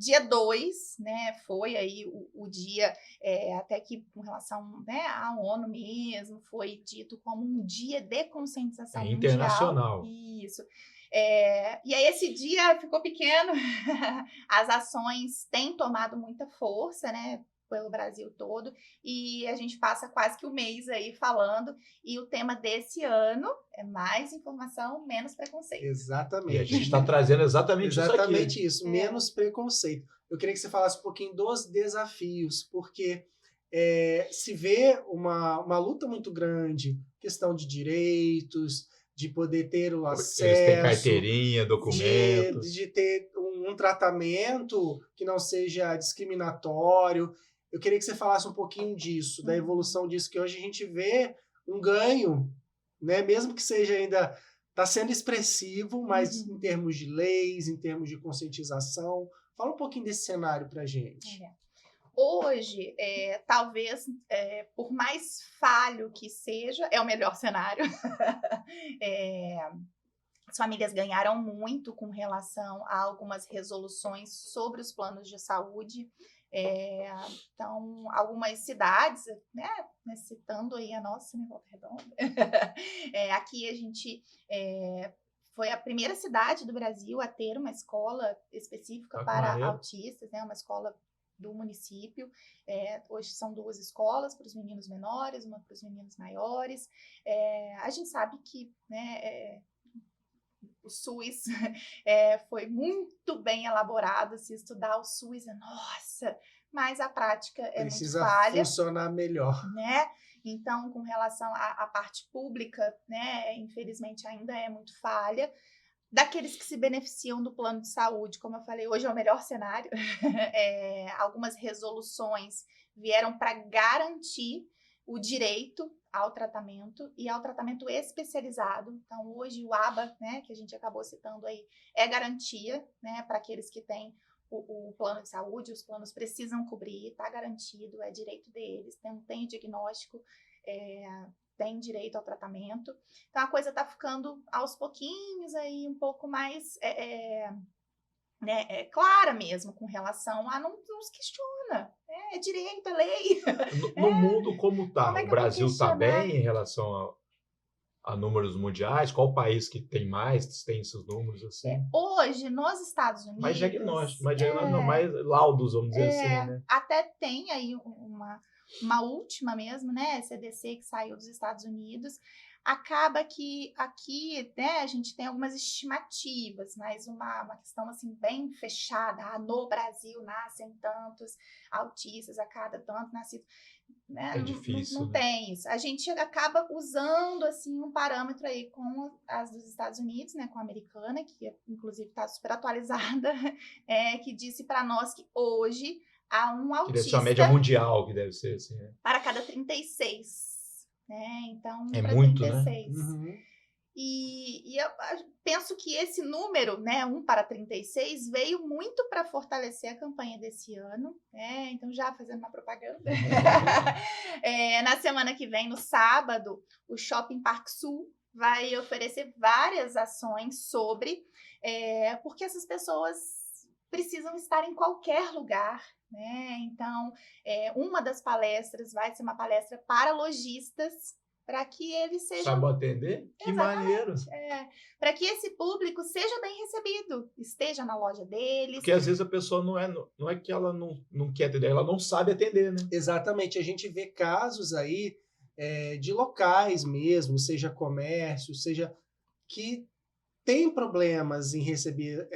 Dia 2, né, foi aí o dia, até que com relação, né, à ONU mesmo, foi dito como um dia de conscientização mundial. Internacional. Isso. E aí esse dia ficou pequeno, as ações têm tomado muita força, né, pelo Brasil todo, e a gente passa quase que o mês aí falando, e o tema desse ano é mais informação, menos preconceito. Exatamente. E a gente está trazendo exatamente isso, menos preconceito. Eu queria que você falasse um pouquinho dos desafios, porque se vê uma luta muito grande, questão de direitos, de poder ter o acesso... Eles têm carteirinha, documentos... De ter um tratamento que não seja discriminatório. Eu queria que você falasse um pouquinho disso, da evolução disso, que hoje a gente vê um ganho, né? Mesmo que seja ainda... Está sendo expressivo, mas em termos de leis, em termos de conscientização. Fala um pouquinho desse cenário para a gente. Hoje, talvez, por mais falho que seja, é o melhor cenário. As famílias ganharam muito com relação a algumas resoluções sobre os planos de saúde. Então, algumas cidades, né, citando aí a nossa, né, Volta Redonda, aqui a gente foi a primeira cidade do Brasil a ter uma escola específica para autistas, né, uma escola do município. Hoje são 2 escolas para os meninos menores, uma para os meninos maiores. A gente sabe que, né, o SUS foi muito bem elaborado. Se estudar o SUS, nossa, mas a prática precisa muito falha. Precisa funcionar melhor. Né? Então, com relação à parte pública, né, infelizmente ainda é muito falha. daqueles que se beneficiam do plano de saúde, como eu falei, hoje é o melhor cenário. Algumas resoluções vieram para garantir o direito ao tratamento e ao tratamento especializado. Então, hoje o ABA, né, que a gente acabou citando aí, é garantia, né, para aqueles que têm o plano de saúde, os planos precisam cobrir, está garantido, é direito deles, tem o diagnóstico, tem direito ao tratamento. Então, a coisa está ficando aos pouquinhos aí um pouco mais clara mesmo com relação a não se questiona. É direito, é lei. No mundo como está? Como é que O eu vou Brasil está questionar? bem em relação a números mundiais? Qual país que tem mais, tem esses números assim? Hoje, nos Estados Unidos... Mais diagnóstico, não, mais laudos, vamos dizer assim, né? Até tem aí uma última mesmo, né? CDC que saiu dos Estados Unidos. Acaba que aqui, né, a gente tem algumas estimativas, mas uma questão assim bem fechada. No Brasil nascem tantos autistas a cada tanto nascido. Né? É difícil. Não tem isso. A gente acaba usando assim um parâmetro aí com as dos Estados Unidos, né, com a americana, que inclusive está super atualizada, que disse para nós que hoje há um autista... Que deve ser a média mundial, que deve ser assim, né? Para cada 36. Né? Então, é muito, 36. Né? Uhum. E eu penso que esse número, né, 1 para 36, veio muito para fortalecer a campanha desse ano. Então, já fazendo uma propaganda. Na semana que vem, no sábado, o Shopping Parque Sul vai oferecer várias ações sobre... porque essas pessoas precisam estar em qualquer lugar. Né? Então, uma das palestras vai ser uma palestra para lojistas, para que eles sejam... Saibam atender? Que maneiro! Para que esse público seja bem recebido, esteja na loja deles. Porque às vezes a pessoa não é que ela não quer atender, ela não sabe atender, né? Exatamente, a gente vê casos aí de locais mesmo, seja comércio, seja que tem problemas em receber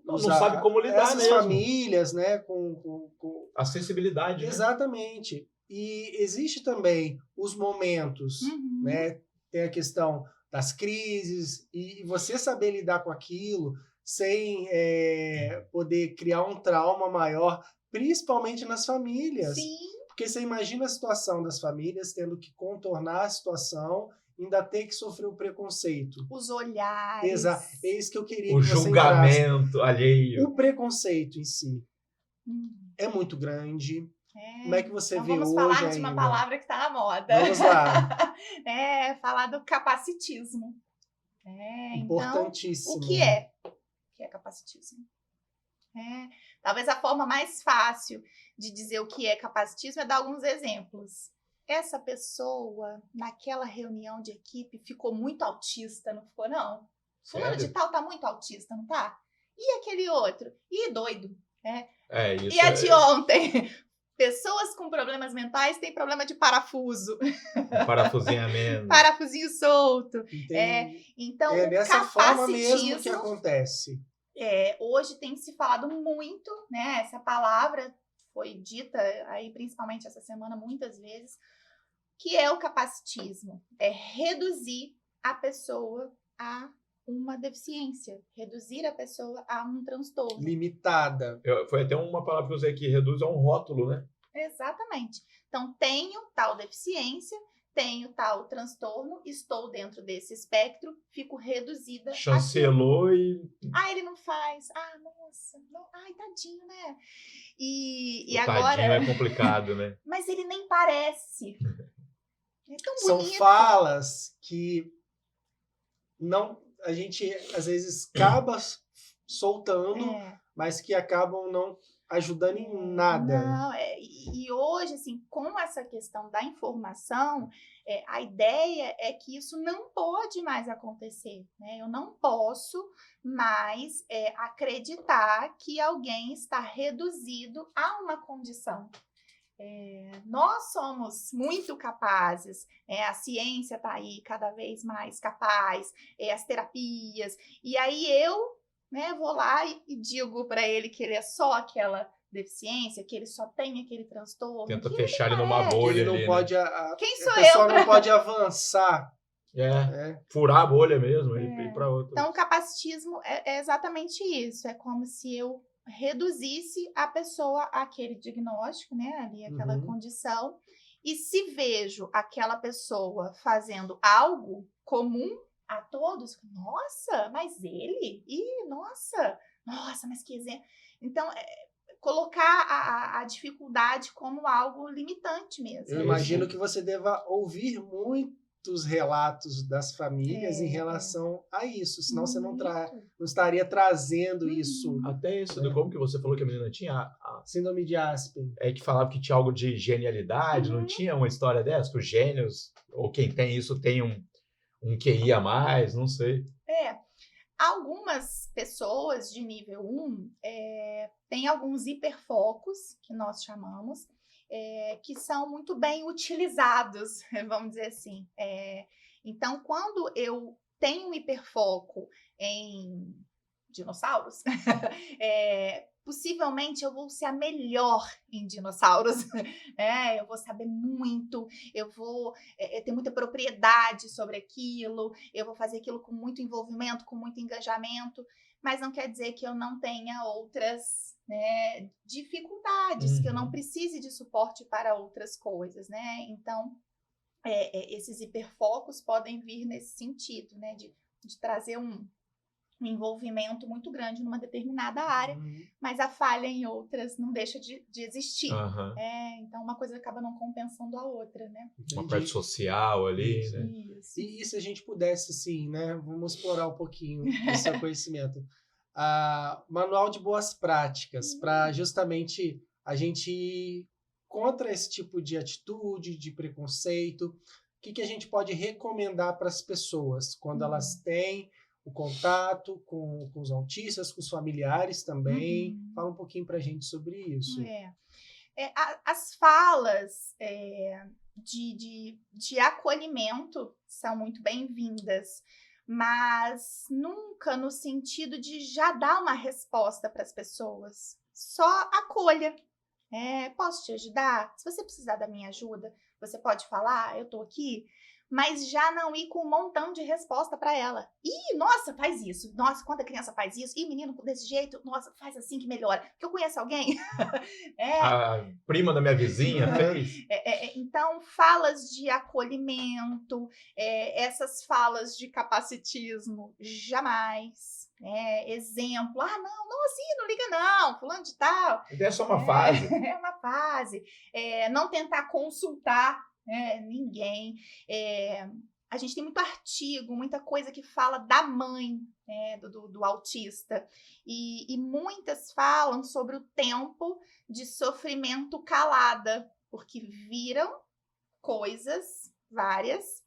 não sabe como lidar essas mesmo. Famílias, né, com acessibilidade. Exatamente. Né? E existe também os momentos, né? Tem a questão das crises e você saber lidar com aquilo sem poder criar um trauma maior, principalmente nas famílias. Sim. Porque você imagina a situação das famílias tendo que contornar a situação, ainda ter que sofrer o preconceito. Os olhares. Exato. É isso que eu queria o que você julgamento alheio. O preconceito em si é muito grande. Como é que você vê hoje? Vamos falar de uma palavra que está na moda. Vamos lá. Falar do capacitismo. Importantíssimo. Então, o que é? O que é capacitismo? Talvez a forma mais fácil de dizer o que é capacitismo é dar alguns exemplos. Essa pessoa, naquela reunião de equipe, ficou muito autista, não ficou, não? Fulano de tal tá muito autista, não tá? E aquele outro? E doido, né? Isso e a de ontem? Pessoas com problemas mentais têm problema de parafuso. Parafusinhamento. Parafusinho solto. Então, dessa forma mesmo que acontece. Hoje tem se falado muito, né? Essa palavra foi dita aí principalmente essa semana muitas vezes, que é o capacitismo. É reduzir a pessoa a uma deficiência, reduzir a pessoa a um transtorno. Limitada. Foi até uma palavra que eu usei aqui, reduz a um rótulo, né? Exatamente. Então, tenho tal deficiência, tenho tal transtorno, estou dentro desse espectro, fico reduzida. Chancelou e... ele não faz. Nossa. Não. Ai, tadinho, né? E o agora... tadinho é complicado, né? Mas ele nem parece. É tão São bonito. falas que a gente, às vezes, acaba soltando, mas que acabam não ajudando em nada. Não, e hoje, assim, com essa questão da informação, a ideia é que isso não pode mais acontecer, né? Eu não posso mais acreditar que alguém está reduzido a uma condição. Nós somos muito capazes, a ciência está aí cada vez mais capaz, as terapias, e aí eu vou lá e digo para ele que ele é só aquela deficiência, que ele só tem aquele transtorno. Tenta fechar ele numa bolha. Ele não ali, pode, Quem sou a pessoa eu? não pode avançar Furar a bolha mesmo e ir para outra. Então, o capacitismo é exatamente isso. É como se eu reduzisse a pessoa àquele diagnóstico, né? Ali, aquela condição. E se vejo aquela pessoa fazendo algo comum a todos, nossa, mas ele? Nossa, mas que exemplo. Então, colocar a dificuldade como algo limitante mesmo. Eu imagino que você deva ouvir muitos relatos das famílias em relação a isso, senão você não estaria trazendo isso. Até isso, como que você falou que a menina tinha? A síndrome de Aspen. Que falava que tinha algo de genialidade, não tinha uma história dessa? Que os gênios, ou quem tem isso, tem um QI a mais, não sei. Algumas pessoas de nível 1 têm alguns hiperfocos, que nós chamamos, que são muito bem utilizados, vamos dizer assim. Então, quando eu tenho um hiperfoco em dinossauros, possivelmente eu vou ser a melhor em dinossauros. Eu vou saber muito, eu vou ter muita propriedade sobre aquilo, eu vou fazer aquilo com muito envolvimento, com muito engajamento, mas não quer dizer que eu não tenha outras dificuldades, que eu não precise de suporte para outras coisas, né? Então, esses hiperfocos podem vir nesse sentido, né? De trazer um envolvimento muito grande numa determinada área, mas a falha em outras não deixa de existir. Então, uma coisa acaba não compensando a outra, né? Uma parte social ali, isso, né? Isso. E se a gente pudesse, assim, né? Vamos explorar um pouquinho do seu conhecimento. Manual de boas práticas, para justamente a gente ir contra esse tipo de atitude, de preconceito. O que a gente pode recomendar para as pessoas quando elas têm o contato com os autistas, com os familiares também? Fala um pouquinho para a gente sobre isso. As falas de acolhimento são muito bem-vindas, mas nunca no sentido de já dar uma resposta para as pessoas. Só acolha. Posso te ajudar? Se você precisar da minha ajuda, você pode falar, eu estou aqui. Mas já não ir com um montão de resposta para ela. Nossa, faz isso. Nossa, quando a criança faz isso. Menino, desse jeito. Nossa, faz assim que melhora. Porque eu conheço alguém. A prima da minha vizinha fez. Então, falas de acolhimento, essas falas de capacitismo, jamais. Exemplo. Não assim, não liga não. Fulano de tal. É só uma fase. É uma fase. Não tentar consultar ninguém. A gente tem muito artigo, muita coisa que fala da mãe do autista. E muitas falam sobre o tempo de sofrimento calada, porque viram coisas várias,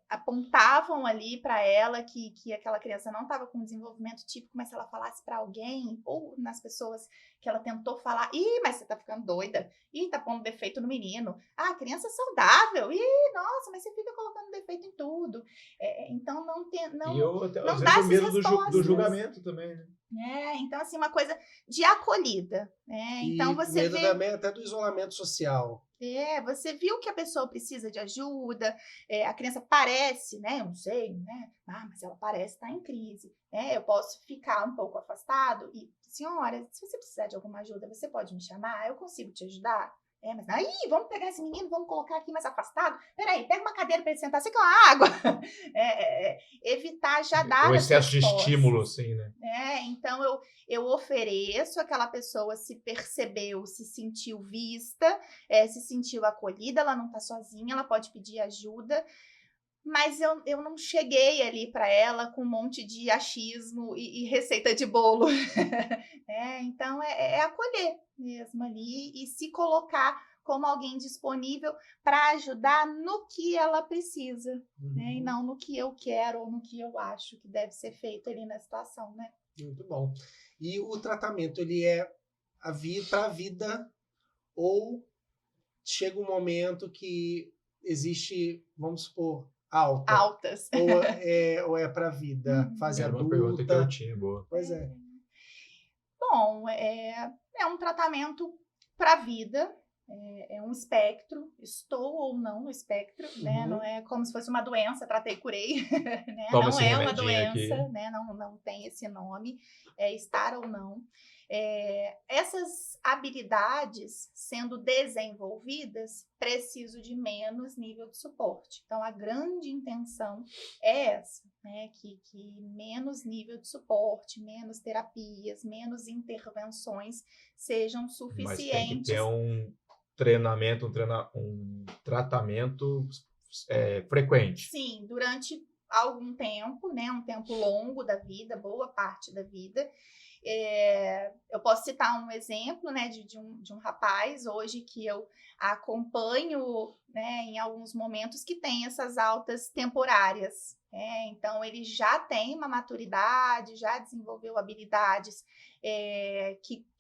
apontavam ali para ela que aquela criança não estava com desenvolvimento típico, mas se ela falasse para alguém, ou nas pessoas que ela tentou falar, mas você tá ficando doida, tá pondo defeito no menino, criança saudável, nossa, mas você fica colocando defeito em tudo. Então não às dá vezes o medo do julgamento também, né? Então, assim, uma coisa de acolhida. Então, você medo também até do isolamento social. Você viu que a pessoa precisa de ajuda, a criança parece, né? Eu não sei, né? Mas ela parece estar em crise. Eu posso ficar um pouco afastado e, senhora, se você precisar de alguma ajuda, você pode me chamar? Eu consigo te ajudar? Mas aí, vamos pegar esse menino, vamos colocar aqui mais afastado. Peraí, pega uma cadeira para ele sentar, você quer uma água? Evitar já dar o excesso de estímulo, assim, né? Então, eu ofereço, aquela pessoa se percebeu, se sentiu vista, se sentiu acolhida, ela não está sozinha, ela pode pedir ajuda, mas eu não cheguei ali para ela com um monte de achismo e receita de bolo. Então, acolher mesmo ali e se colocar como alguém disponível para ajudar no que ela precisa, e não no que eu quero ou no que eu acho que deve ser feito ali na situação, né? Muito bom. E o tratamento, ele é para a vida ou chega um momento que existe, vamos supor, altas. Ou é para a vida, fase adulta? Uma pergunta que eu tinha, boa. Pois é. Bom, é um tratamento para a vida, É um espectro, estou ou não no espectro, né? Não é como se fosse uma doença, tratei e curei, né? Toma Não esse é uma remedinho aqui. doença, né? Não tem esse nome, é estar ou não. Essas habilidades sendo desenvolvidas, preciso de menos nível de suporte. Então, a grande intenção é essa, né? Que menos nível de suporte, menos terapias, menos intervenções sejam suficientes. Mas tem que ter um treinamento, um tratamento frequente. Sim, durante algum tempo, né? Um tempo longo da vida, boa parte da vida. Eu posso citar um exemplo, né, de um rapaz hoje que eu acompanho, né, em alguns momentos que tem essas altas temporárias. Então, ele já tem uma maturidade, já desenvolveu habilidades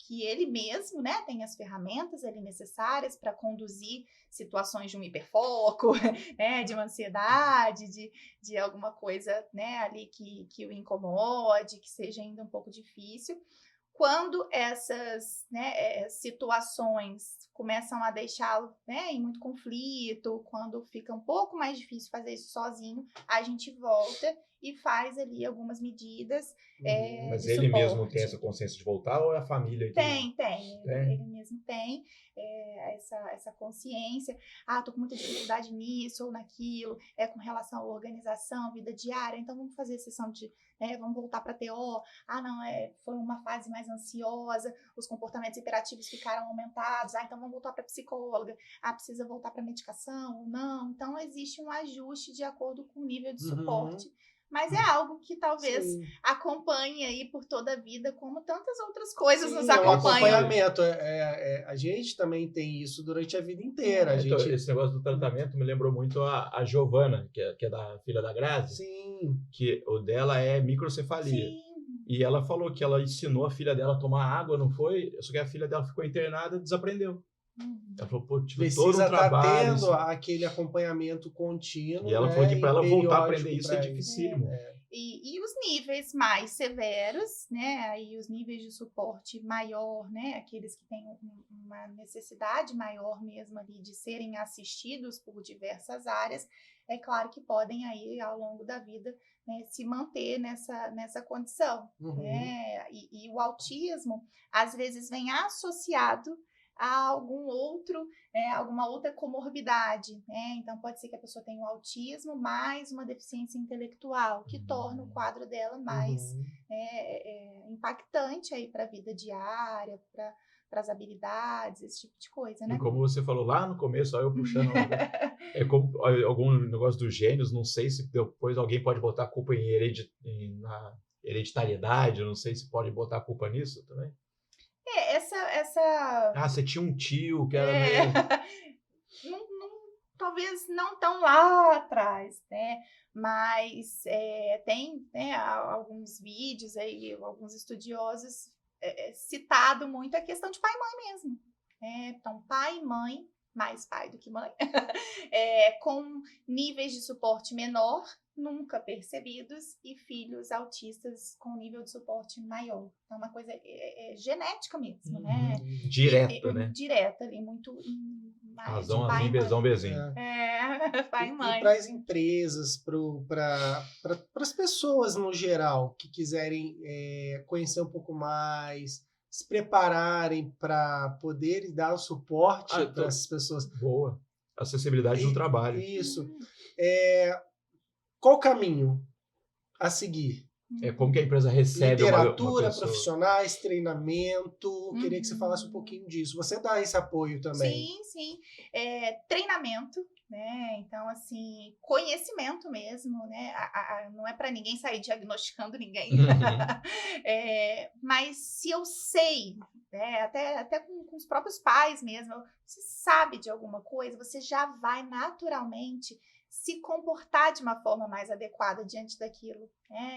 que ele mesmo, né, tem as ferramentas ali necessárias para conduzir situações de um hiperfoco, né, de uma ansiedade, de alguma coisa, né, ali que o incomode, que seja ainda um pouco difícil. Quando essas, né, situações começam a deixá-lo, né, em muito conflito, quando fica um pouco mais difícil fazer isso sozinho, a gente volta e faz ali algumas medidas Mas de ele suporte. mesmo tem essa consciência de voltar ou é a família que... Tem. Ele mesmo tem essa consciência. Tô com muita dificuldade nisso ou naquilo, com relação à organização, vida diária, então vamos fazer sessão de... vamos voltar para TO. Não, foi uma fase mais ansiosa, os comportamentos hiperativos ficaram aumentados, então vamos voltar para psicóloga. Precisa voltar para medicação ou não? Então existe um ajuste de acordo com o nível de suporte. Mas é algo que talvez acompanhe aí por toda a vida, como tantas outras coisas nos acompanham. É um acompanhamento. A gente também tem isso durante a vida inteira. Então, esse negócio do tratamento me lembrou muito a Giovana, que é da filha da Grazi. Sim. Que o dela é microcefalia. Sim. E ela falou que ela ensinou a filha dela a tomar água, não foi? Só que a filha dela ficou internada e desaprendeu. Ela falou, tive todo um trabalho. Precisa estar tendo aquele acompanhamento contínuo. E ela falou que para ela voltar a aprender isso é dificílimo. E os níveis mais severos, né? Aí os níveis de suporte maior, né? Aqueles que têm uma necessidade maior mesmo ali de serem assistidos por diversas áreas, é claro que podem aí ao longo da vida, né, se manter nessa condição. Né? E o autismo às vezes vem associado a alguma outra comorbidade, né? Então pode ser que a pessoa tenha um autismo mais uma deficiência intelectual, que torna o quadro dela mais impactante aí para a vida diária, para as habilidades, esse tipo de coisa, né? E como você falou lá no começo, eu puxando como algum negócio dos gênios, não sei se depois alguém pode botar a culpa na hereditariedade, eu não sei se pode botar a culpa nisso também. Você tinha um tio que era meio... Talvez não tão lá atrás, né? Mas tem, né, alguns vídeos aí, alguns estudiosos citado muito a questão de pai e mãe mesmo. Então, pai e mãe, mais pai do que mãe, com níveis de suporte menor, nunca percebidos, e filhos autistas com nível de suporte maior. Então, uma coisa genética mesmo, né? Direta, né? Direta ali, muito... Razão, assim, bezão, bezinho. Pai e mãe. E para as empresas, para as pessoas no geral que quiserem conhecer um pouco mais, se prepararem para poder dar o suporte para essas pessoas. Boa. Acessibilidade no trabalho. Isso. Qual o caminho a seguir? Como que a empresa recebe literatura, uma pessoa? profissionais, treinamento. Queria que você falasse um pouquinho disso. Você dá esse apoio também. Sim. Treinamento, né? Então, assim, conhecimento mesmo, né? Não é para ninguém sair diagnosticando ninguém. Mas se eu sei, né? Até com os próprios pais mesmo, você sabe de alguma coisa, você já vai naturalmente se comportar de uma forma mais adequada diante daquilo.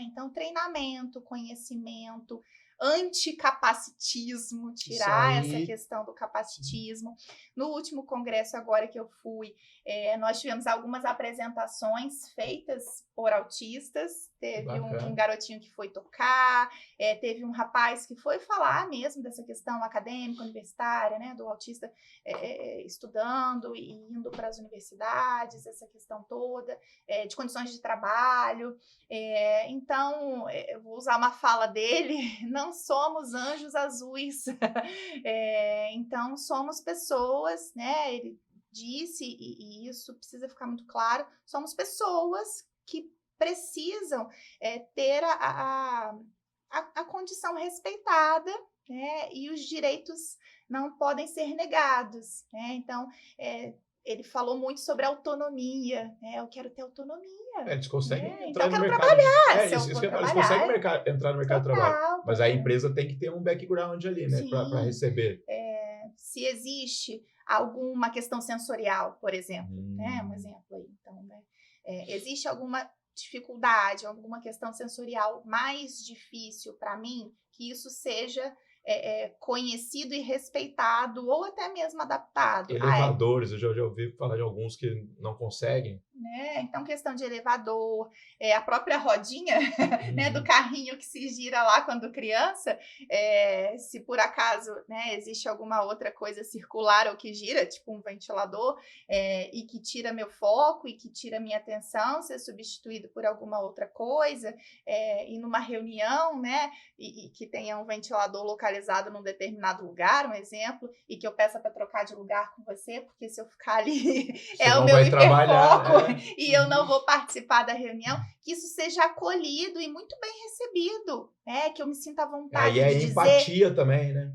Então, treinamento, conhecimento, anticapacitismo, tirar essa questão do capacitismo. No último congresso agora que eu fui, nós tivemos algumas apresentações feitas por autistas. Teve um garotinho que foi tocar, teve um rapaz que foi falar mesmo dessa questão acadêmica, universitária, né, do autista estudando e indo para as universidades, essa questão toda, de condições de trabalho. Então, eu vou usar uma fala dele, não somos anjos azuis. Então, somos pessoas, né, ele disse, e isso precisa ficar muito claro, somos pessoas que precisam ter a condição respeitada, né, e os direitos não podem ser negados, né? Então, ele falou muito sobre autonomia, né? Eu quero ter autonomia. Eles conseguem entrar então, eu no quero mercado. trabalhar. Eles conseguem entrar no mercado de trabalho. Mas a empresa tem que ter um background ali, né? Para receber. Se existe alguma questão sensorial, por exemplo, né? Um exemplo aí. Então, né? Existe alguma dificuldade, alguma questão sensorial mais difícil para mim, que isso seja conhecido e respeitado, ou até mesmo adaptado. Elevadores, eu já ouvi falar de alguns que não conseguem. Então, questão de elevador, a própria rodinha né, do carrinho que se gira lá quando criança, se por acaso, né, existe alguma outra coisa circular ou que gira, tipo um ventilador, e que tira meu foco e que tira minha atenção, ser substituído por alguma outra coisa, e numa reunião, né, e que tenha um ventilador localizado num determinado lugar, um exemplo, e que eu peça para trocar de lugar com você, porque se eu ficar ali o meu hiperfoco, e eu não vou participar da reunião, que isso seja acolhido e muito bem recebido, né? Que eu me sinta à vontade de dizer... E empatia também, né?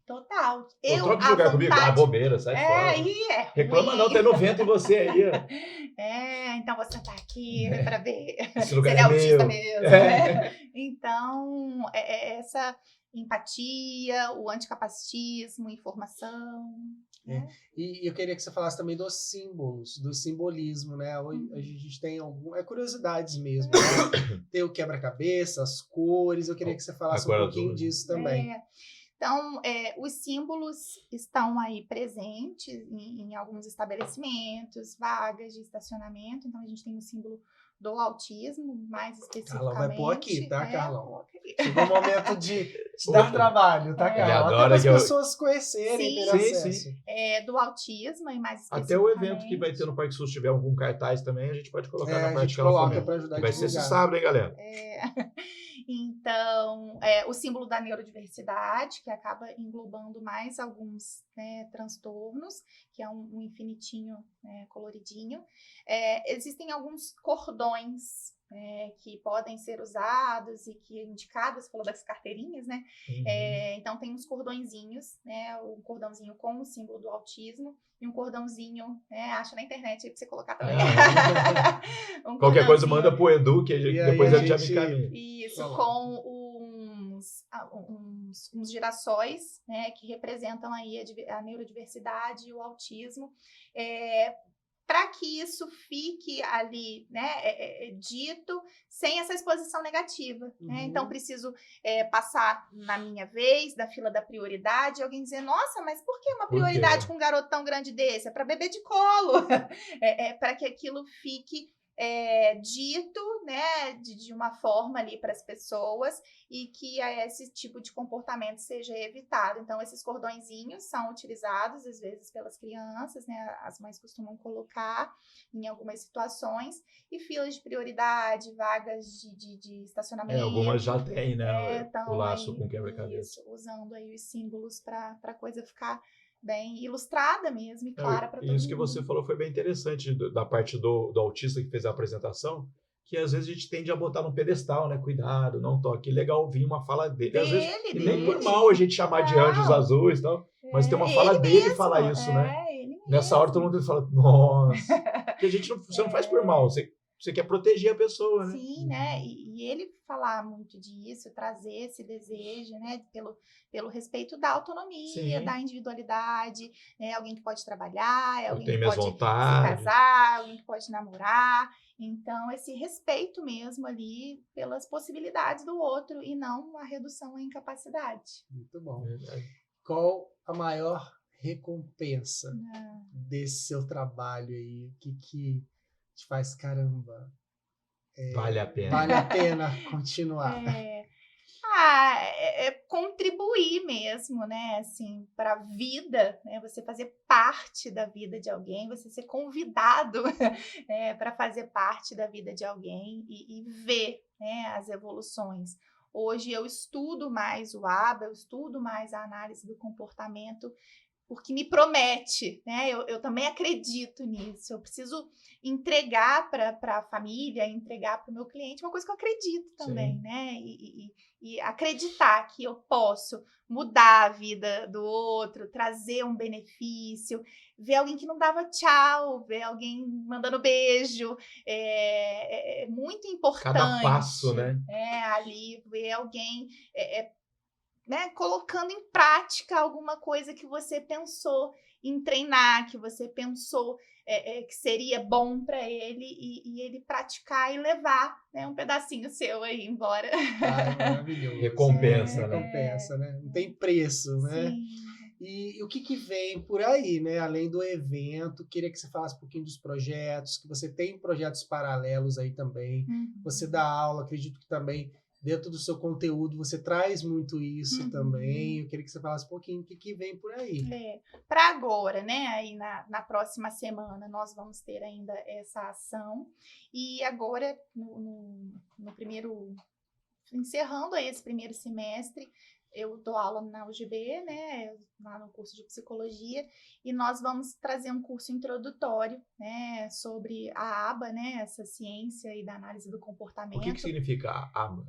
Total. Troca de lugar comigo, bobeira, sai fora. Reclama não, tem no vento em você aí. Então você tá aqui para ver Esse lugar se ele é autista meu. mesmo. Né? Então, essa empatia, o anticapacitismo, informação... E eu queria que você falasse também dos símbolos, do simbolismo, né? Hoje a gente tem curiosidades mesmo, né? Tem o quebra-cabeça, as cores, eu queria que você falasse um pouquinho disso também. Então, os símbolos estão aí presentes em alguns estabelecimentos, vagas de estacionamento. Então, a gente tem o símbolo do autismo, mais especificamente. Carlão vai pôr aqui, tá, Carlão? Chegou o momento de dar trabalho, tá, Carlão? Até para as pessoas conhecerem, ter acesso. Do autismo e mais especificamente. Até o evento que vai ter no Parque Sul, se tiver algum cartaz também, a gente pode colocar na parte que ela coloca para ajudar a divulgar. Vai ser esse sábado, hein, galera? Então, o símbolo da neurodiversidade, que acaba englobando mais alguns, né, transtornos, que é um infinitinho, né, coloridinho. Existem alguns cordões que podem ser usados e que indicados, falou das carteirinhas, né? Então, tem uns cordõezinhos, né? Um cordãozinho com o símbolo do autismo e um cordãozinho, né? Acha na internet aí pra você colocar também. Qualquer coisa manda pro Edu, que depois ele já me encaminha. Isso, com uns girassóis, né? Que representam aí a neurodiversidade e o autismo. Para que isso fique ali, né, dito, sem essa exposição negativa. Né? Então, preciso passar na minha vez, da fila da prioridade, e alguém dizer, nossa, mas por que uma prioridade com um garoto tão grande desse? É para bebê de colo. Para que aquilo fique dito, né, de uma forma ali para as pessoas e que esse tipo de comportamento seja evitado. Então, esses cordõezinhos são utilizados, às vezes, pelas crianças, né, as mães costumam colocar em algumas situações, e filas de prioridade, vagas de estacionamento. Algumas já tem, né, o laço aí, com quebra-cabeça. Usando aí os símbolos para a coisa ficar bem ilustrada mesmo e clara para todo mundo. Isso que você falou foi bem interessante da parte do autista que fez a apresentação, que às vezes a gente tende a botar no pedestal, né? Cuidado, não toque. Legal ouvir uma fala dele. Às vezes, e nem por mal a gente chamar de anjos azuis e tal, mas tem uma fala dele falar isso, né? Nessa hora todo mundo fala, nossa, que a gente você não faz por mal, você você quer proteger a pessoa, né? Sim, né? E ele falar muito disso, trazer esse desejo, né? Pelo respeito da autonomia, Sim. da individualidade, né? Alguém que pode trabalhar, Eu alguém tenho que minhas pode se vontades. casar, alguém que pode namorar. Então, esse respeito mesmo ali pelas possibilidades do outro e não a redução à incapacidade. Muito bom. Verdade. Qual a maior recompensa Ah. desse seu trabalho aí? O que te faz, caramba, Vale a pena. vale a pena continuar? É contribuir mesmo, né, assim, para a vida, né, você fazer parte da vida de alguém, você ser convidado, né, para fazer parte da vida de alguém e ver, né, as evoluções. Hoje eu estudo mais o ABA, eu estudo mais a análise do comportamento, porque me promete, né? Eu também acredito nisso. Eu preciso entregar para a família, entregar para o meu cliente uma coisa que eu acredito também, Sim. né? E acreditar que eu posso mudar a vida do outro, trazer um benefício, ver alguém que não dava tchau, ver alguém mandando beijo, é muito importante. Cada passo, né? Ali, ver alguém né, colocando em prática alguma coisa que você pensou em treinar, que você pensou que seria bom para ele e ele praticar e levar, né, um pedacinho seu aí embora. Ai, maravilhoso. Recompensa, né? Recompensa, né? Não tem preço, né? Sim. E o que vem por aí, né? Além do evento, queria que você falasse um pouquinho dos projetos, que você tem projetos paralelos aí também. Você dá aula, acredito que também dentro do seu conteúdo você traz muito isso também. Eu queria que você falasse um pouquinho o que vem por aí. Para agora, né? Aí na próxima semana nós vamos ter ainda essa ação. E agora, no primeiro, encerrando aí esse primeiro semestre, eu dou aula na UGB, né, lá no curso de psicologia, e nós vamos trazer um curso introdutório, né, sobre a ABA, né, essa ciência e da análise do comportamento. O que significa ABA?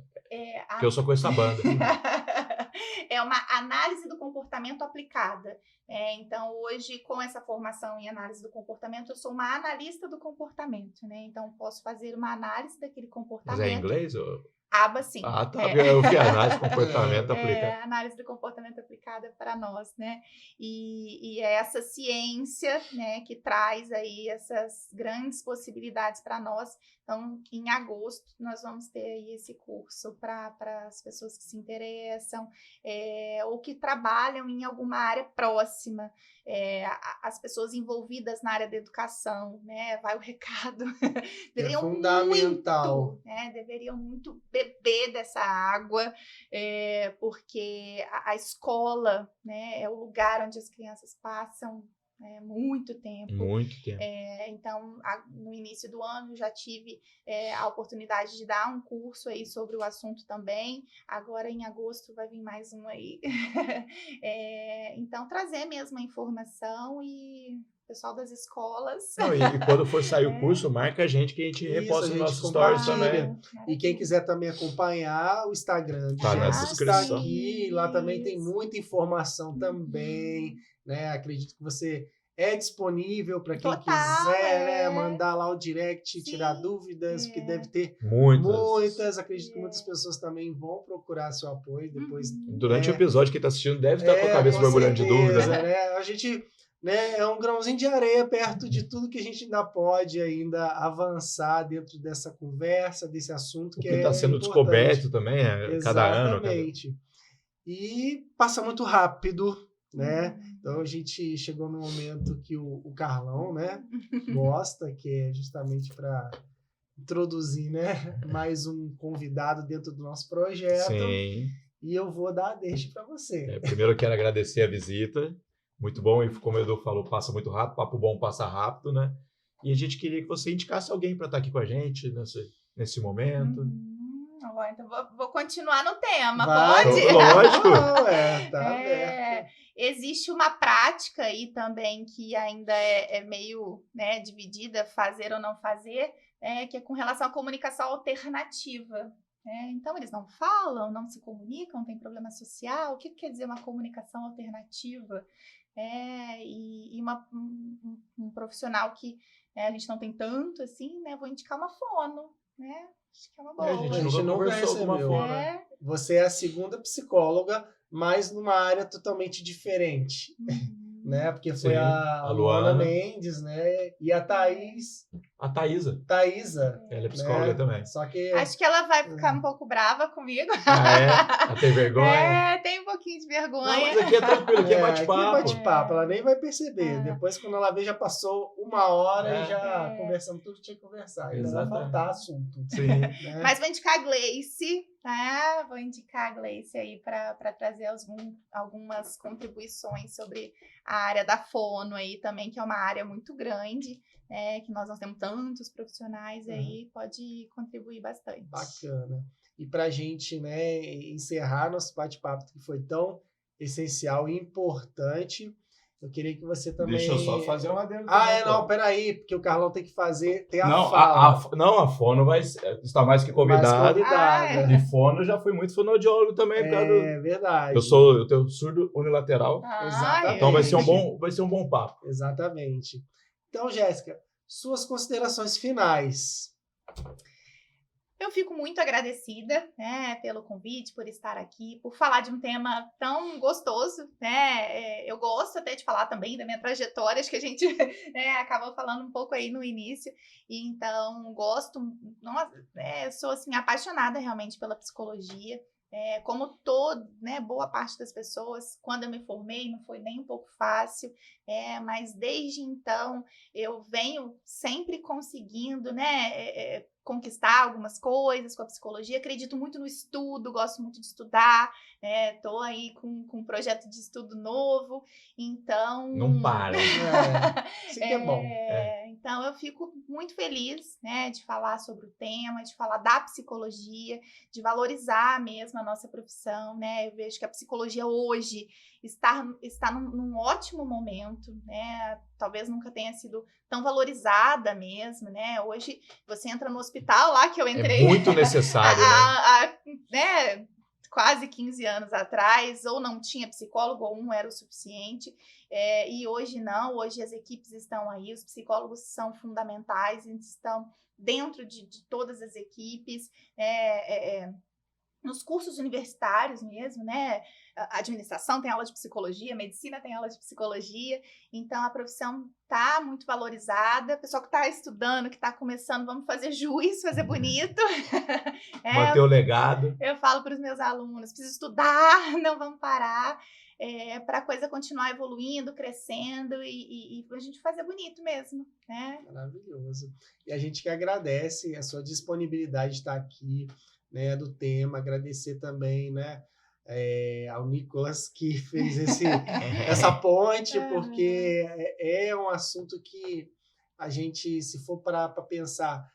Porque eu só conheço a banda. É uma análise do comportamento aplicada. Então, hoje, com essa formação em análise do comportamento, eu sou uma analista do comportamento, né? Então, posso fazer uma análise daquele comportamento. Mas é em inglês? Ou... ABA, sim. Ah, tá. Eu vi análise do comportamento aplicada. Análise do comportamento aplicada para nós, né? E é essa ciência, né, que traz aí essas grandes possibilidades para nós. Então, em agosto, nós vamos ter aí esse curso para as pessoas que se interessam ou que trabalham em alguma área próxima. As pessoas envolvidas na área da educação, né? Vai o recado. Deveriam fundamental. muito, né? Deveriam muito beber dessa água, porque a escola, né, é o lugar onde as crianças passam muito tempo. Muito tempo. Então, no início do ano, já tive a oportunidade de dar um curso aí sobre o assunto também. Agora, em agosto, vai vir mais um aí. Então, trazer mesmo a informação e o pessoal das escolas. Não, e quando for sair o curso, marca a gente que a gente reposta nos nossos stories também. E quem quiser também acompanhar o Instagram tá na descrição. Está aqui, lá também tem muita informação também, né? Acredito que você é disponível para quem quiser, né? Mandar lá o direct, tirar dúvidas, porque deve ter muitas. Acredito que muitas pessoas também vão procurar seu apoio depois. Durante o episódio, quem está assistindo deve estar com a cabeça borbulhando de dúvida. Né? A gente... né, é um grãozinho de areia perto de tudo que a gente ainda pode avançar dentro dessa conversa, desse assunto que está sendo descoberto também cada ano. Exatamente. E passa muito rápido, né? Então a gente chegou no momento que o Carlão, né, gosta, que é justamente para introduzir, né, mais um convidado dentro do nosso projeto. Sim. E eu vou dar a deixa para você. Primeiro eu quero agradecer a visita. Muito bom, e como o Edu falou, passa muito rápido, papo bom passa rápido, né? E a gente queria que você indicasse alguém para estar aqui com a gente nesse momento. Então vou continuar no tema, Vai, pode? Lógico. Tá aberto. Existe uma prática aí também que ainda é meio, né, dividida, fazer ou não fazer, que é com relação à comunicação alternativa. Então, eles não falam, não se comunicam, tem problema social. O que quer dizer uma comunicação alternativa? e um profissional que a gente não tem tanto assim, né? Vou indicar uma fono, né? Acho que é uma boa. A gente nunca conversou com uma fono, né? Você é a segunda psicóloga, mas numa área totalmente diferente. Né? Porque foi a Luana Mendes, né? E a Thaís. A Thaísa. Ela é psicóloga, né? Também. Só que... Acho que ela vai ficar um pouco brava comigo. Ah, é? Ela tem vergonha? Tem um pouquinho de vergonha. Não, mas aqui é tranquilo, aqui é bate-papo. Aqui é bate-papo, ela nem vai perceber. Depois, quando ela vê, já passou 1 hora e já conversamos tudo que tinha que conversar. Ainda vai faltar assunto. Sim. Né? Mas vou indicar a Gleice, tá? Vou indicar a Gleice aí para trazer algumas contribuições sobre a área da fono aí também, que é uma área muito grande, né? Que nós não temos tantos profissionais aí, pode contribuir bastante. Bacana. E para a gente, né, encerrar nosso bate-papo, que foi tão essencial e importante, eu queria que você também... Deixa eu só fazer uma adendo. Não, peraí, porque o Carlão tem que fazer... Tem a fala. A fono está mais que convidada. De fono, já fui muito fonoaudiólogo também. É verdade. Eu tenho surdo unilateral. Exatamente. Então vai ser um bom papo. Exatamente. Então, Jéssica, suas considerações finais. Eu fico muito agradecida, né, pelo convite, por estar aqui, por falar de um tema tão gostoso, né? Eu gosto até de falar também da minha trajetória, acho que a gente acabou falando um pouco aí no início, e então gosto, eu sou assim apaixonada realmente pela psicologia. Como boa parte das pessoas, quando eu me formei, não foi nem um pouco fácil, mas desde então eu venho sempre conseguindo, conquistar algumas coisas com a psicologia. Acredito muito no estudo, gosto muito de estudar, tô aí com um projeto de estudo novo, então... Não para. Isso que é bom. Então, eu fico muito feliz, né, de falar sobre o tema, de falar da psicologia, de valorizar mesmo a nossa profissão, né? Eu vejo que a psicologia hoje está num ótimo momento, né? Talvez nunca tenha sido tão valorizada mesmo, né? Hoje, você entra no hospital lá que eu entrei... É muito necessário, né? Quase 15 anos atrás, ou não tinha psicólogo, ou um era o suficiente, e hoje não, hoje as equipes estão aí, os psicólogos são fundamentais, eles estão dentro de todas as equipes, nos cursos universitários mesmo, né? A administração tem aula de psicologia, a medicina tem aula de psicologia, então a profissão está muito valorizada. O pessoal que está estudando, que está começando, vamos fazer jus, fazer bonito. Manter o legado. Eu falo para os meus alunos, precisa estudar, não vamos parar, para a coisa continuar evoluindo, crescendo e a gente fazer bonito mesmo, né? Maravilhoso. E a gente que agradece a sua disponibilidade de estar aqui, né, do tema, agradecer também, né, ao Nicolas que fez essa ponte, porque é um assunto que a gente, se for para pensar,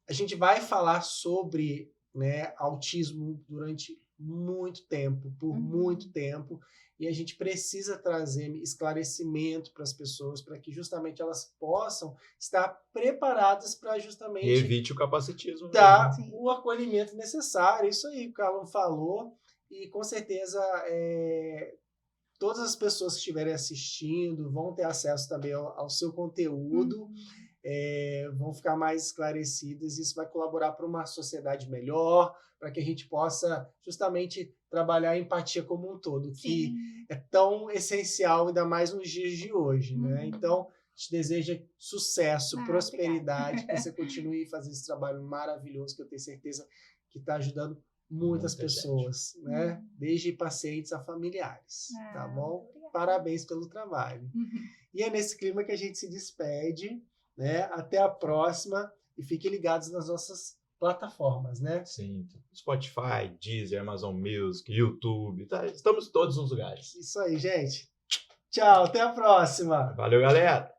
a gente vai falar sobre, né, autismo durante muito tempo, por muito tempo, e a gente precisa trazer esclarecimento para as pessoas, para que justamente elas possam estar preparadas para justamente... E evite o capacitismo. Dar o acolhimento necessário. Isso aí que o Carlão falou, e com certeza todas as pessoas que estiverem assistindo vão ter acesso também ao seu conteúdo, vão ficar mais esclarecidas, e isso vai colaborar para uma sociedade melhor, para que a gente possa justamente trabalhar a empatia como um todo, que é tão essencial, ainda mais nos dias de hoje, né? Então, te desejo sucesso, prosperidade, que você continue fazendo esse trabalho maravilhoso, que eu tenho certeza que está ajudando muitas pessoas, né? Desde pacientes a familiares, tá bom? Obrigada. Parabéns pelo trabalho. E é nesse clima que a gente se despede, né? Até a próxima, e fiquem ligados nas nossas plataformas, né? Sim, Spotify, Deezer, Amazon Music, YouTube, estamos em todos os lugares. Isso aí, gente. Tchau, até a próxima. Valeu, galera.